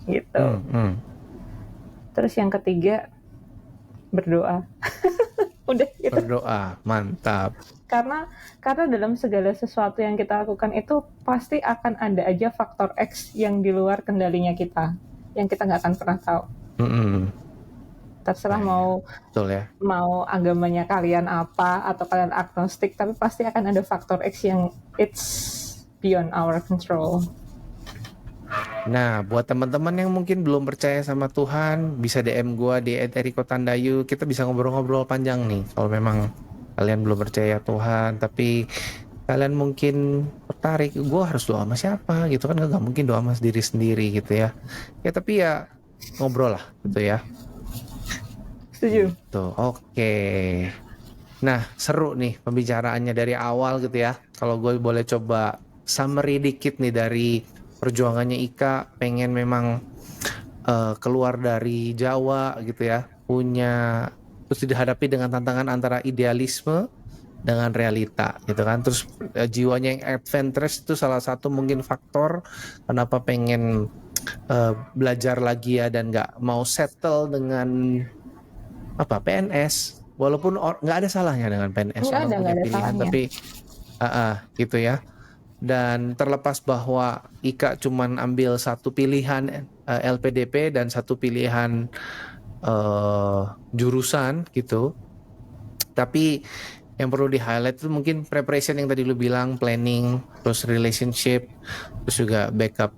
gitu. Hmm. Hmm. Terus yang ketiga berdoa. Udah gitu. Berdoa, mantap. Karena dalam segala sesuatu yang kita lakukan itu pasti akan ada aja faktor X yang di luar kendalinya kita, yang kita nggak akan pernah tahu. Hmm. Terserah Nah, ya. mau Betul ya. agamanya kalian apa atau kalian agnostik, tapi pasti akan ada faktor X yang it's beyond our control. Nah, buat teman-teman yang mungkin belum percaya sama Tuhan, bisa DM gua di @erikotandayu. Kita bisa ngobrol-ngobrol panjang nih. Kalau memang kalian belum percaya Tuhan, tapi kalian mungkin tertarik, gua harus doa sama siapa gitu kan? Gak mungkin doa sama diri sendiri gitu ya. Ya tapi ya ngobrol lah gitu ya. Setuju? Gitu. Oke. Nah, seru nih pembicaraannya dari awal gitu ya. Kalau gue boleh coba summary dikit nih dari perjuangannya Ika, pengen memang keluar dari Jawa gitu ya, punya terus dihadapi dengan tantangan antara idealisme dengan realita gitu kan. Terus jiwanya yang adventurous itu salah satu mungkin faktor kenapa pengen belajar lagi ya, dan nggak mau settle dengan PNS, walaupun nggak ada salahnya dengan PNS, orang nggak punya ada pilihan, salahnya. tapi gitu ya. Dan terlepas bahwa Ika cuman ambil satu pilihan LPDP dan satu pilihan jurusan gitu, tapi yang perlu di highlight itu mungkin preparation yang tadi lu bilang, planning, terus relationship, terus juga backup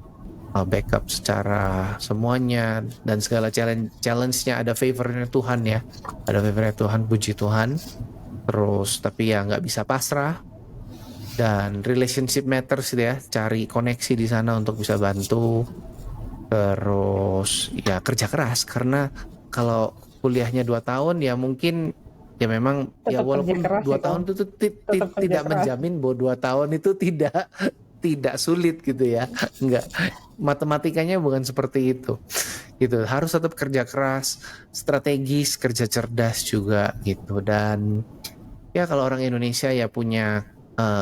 secara semuanya, dan segala challenge-nya ada favornya Tuhan ya, ada favornya Tuhan, puji Tuhan. Terus tapi ya nggak bisa pasrah, dan relationship matters gitu ya, cari koneksi di sana untuk bisa bantu. Terus ya kerja keras, karena kalau kuliahnya 2 tahun ya mungkin ya memang ya, Tetap kerja walaupun keras 2 sih kok. tahun itu Tetap kerja tidak keras. menjamin bahwa 2 tahun itu tidak sulit gitu ya. Enggak, matematikanya bukan seperti itu gitu. Harus tetap kerja keras, strategis, kerja cerdas juga gitu. Dan ya kalau orang Indonesia ya punya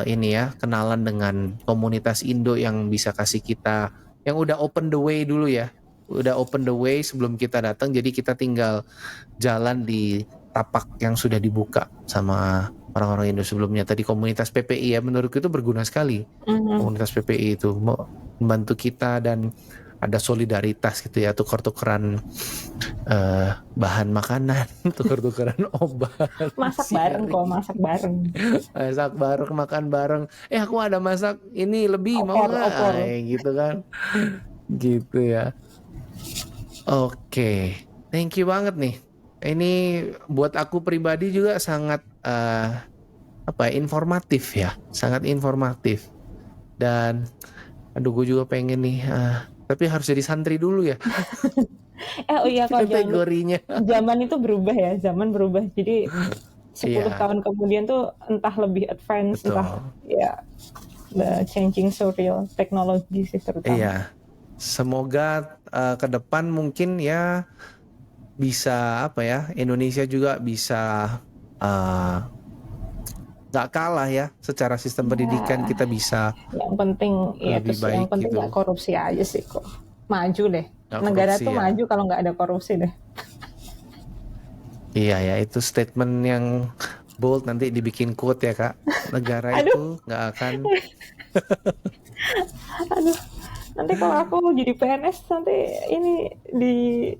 ini ya, kenalan dengan komunitas Indo yang bisa kasih kita, yang udah open the way dulu ya, udah open the way sebelum kita datang, jadi kita tinggal jalan di tapak yang sudah dibuka sama orang-orang Indo sebelumnya. Tadi komunitas PPI ya, menurutku itu berguna sekali. Komunitas PPI itu membantu kita, dan ada solidaritas gitu ya, tukar-tukaran bahan makanan, tukar-tukaran obat, Masak bareng kok, masak bareng. masak bareng, makan bareng. Aku ada masak ini lebih, mau nggak? Opor. Gitu kan, gitu ya. Oke, thank you banget nih. Ini buat aku pribadi juga sangat informatif ya, sangat informatif. Dan aduh, gue juga pengen nih, tapi harus jadi santri dulu ya. Oh iya, kok Kategorinya. zaman itu berubah ya, zaman berubah. Jadi 10 Iya, tahun kemudian tuh entah lebih advance, betul. entah ya the changing so real, teknologi sih terutama. Iya, semoga ke depan mungkin ya bisa Indonesia juga bisa nggak kalah ya secara sistem pendidikan, kita bisa Yang penting ya lebih terus yang baik penting gitu. nggak korupsi aja sih kok. Maju deh. Nggak Negara korupsi tuh ya. maju kalau nggak ada korupsi deh. Iya ya, itu statement yang bold, nanti dibikin quote ya Kak. Negara Aduh. itu nggak akan. Aduh, nanti kalau aku jadi PNS nanti ini di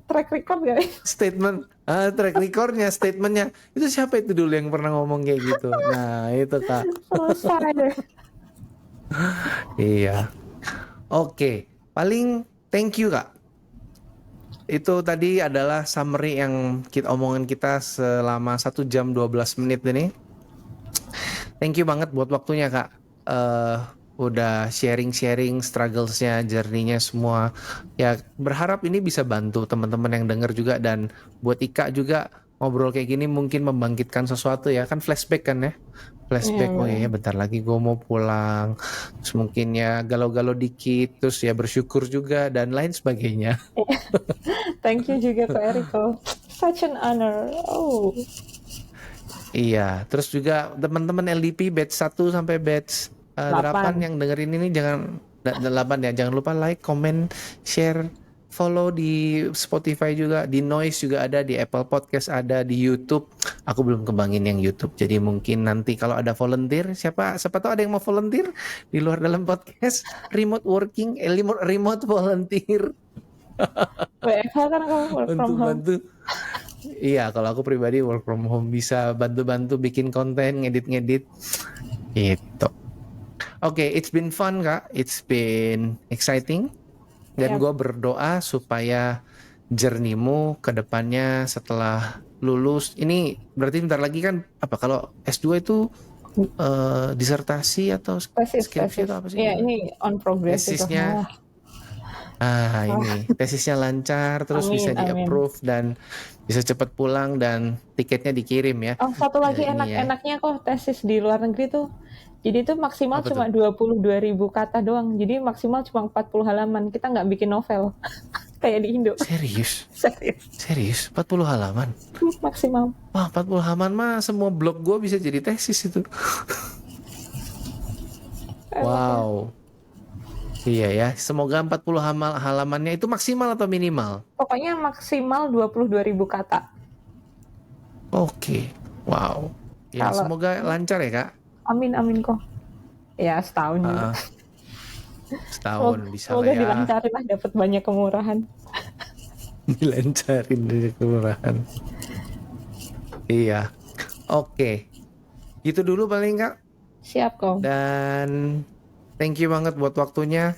track record gak? Statement, track recordnya, statementnya itu siapa itu dulu yang pernah ngomong kayak gitu? Nah itu Kak. Selesai deh. Iya. Oke, paling thank you Kak. Itu tadi adalah summary yang omongan kita selama 1 jam 12 menit ini. Thank you banget buat waktunya Kak. Udah sharing-sharing strugglesnya, journey-nya semua. Ya berharap ini bisa bantu teman-teman yang denger juga, dan buat Ika juga ngobrol kayak gini mungkin membangkitkan sesuatu ya. Kan flashback kan ya. Flashback, oh iya bentar lagi gue mau pulang. Terus mungkin ya galau-galau dikit, terus ya bersyukur juga dan lain sebagainya. Thank you juga Pak Eriko. Such an honor. Oh. Iya, terus juga teman-teman LDP batch 1 sampai batch 8 yang dengerin ini, jangan 8 ya, jangan lupa like, comment, share, follow di Spotify juga, di Noise juga ada, di Apple Podcast ada, di YouTube. Aku belum kembangin yang YouTube, jadi mungkin nanti kalau ada volunteer, siapa tahu ada yang mau volunteer di luar dalam podcast, remote working, remote volunteer. WFH kan kamu work from home. Bantu. Iya, kalau aku pribadi work from home, bisa bantu-bantu bikin konten, ngedit-ngedit gitu. Oke, it's been fun Kak, it's been exciting, dan gue berdoa supaya journey-mu ke depannya setelah lulus ini, berarti bentar lagi kan kalau S2 itu disertasi atau skripsi atau apa sih? Iya, ini on progress tesisnya. Ini tesisnya lancar, terus bisa di-approve dan bisa cepat pulang dan tiketnya dikirim ya. Oh, satu lagi enak-enaknya kok tesis di luar negeri tuh. Jadi itu maksimal cuma 22.000 kata doang. Jadi maksimal cuma 40 halaman. Kita nggak bikin novel. kayak di Indo. Serius? Serius. Serius? 40 halaman? Maksimal. Wah, 40 halaman mah semua blog gue bisa jadi tesis itu. Wow. Iya ya, semoga 40 halamannya itu maksimal atau minimal? Pokoknya maksimal 22.000 kata. Oke. Wow. Ya, semoga lancar ya, Kak. Amin kok. Ya, setahun juga. Setahun bisa lah semoga ya. dilancarin lah, dapat banyak kemurahan. Dilancarin dari kelurahan. Iya. Oke. Gitu dulu paling, Kak. Siap kok. Dan thank you banget buat waktunya.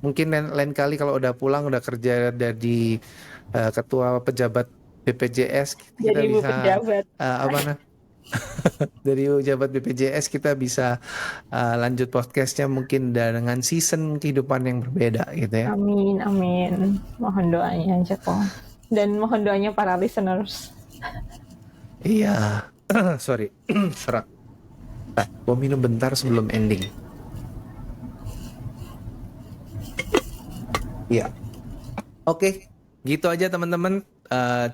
Mungkin lain kali kalau udah pulang, udah kerja dari ketua pejabat BPJS, kita Jadi bisa pejabat. dari pejabat BPJS kita bisa lanjut podcastnya mungkin dengan season kehidupan yang berbeda gitu ya. Amin. Mohon doanya aja kok. Dan mohon doanya para listeners. Iya. Sorry. Serak. Gue minum bentar sebelum ending. Iya. Oke, gitu aja teman-teman.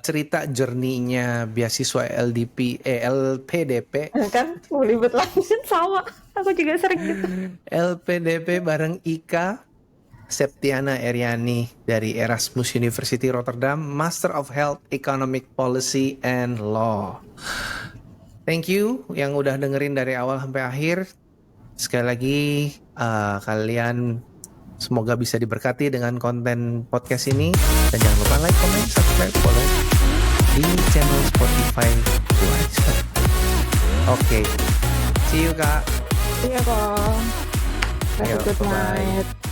Cerita journey-nya beasiswa LPDP. Kan belibet langsung sama. Aku juga sering gitu. LPDP bareng Ika Septiana Eriani dari Erasmus University Rotterdam, Master of Health Economic Policy and Law. Thank you yang udah dengerin dari awal sampai akhir. Sekali lagi kalian semoga bisa diberkati dengan konten podcast ini. Dan jangan lupa like, comment, subscribe, follow di channel Spotify Wise. Oke, see you Kak. Iya kok. Have a good bye-bye. night.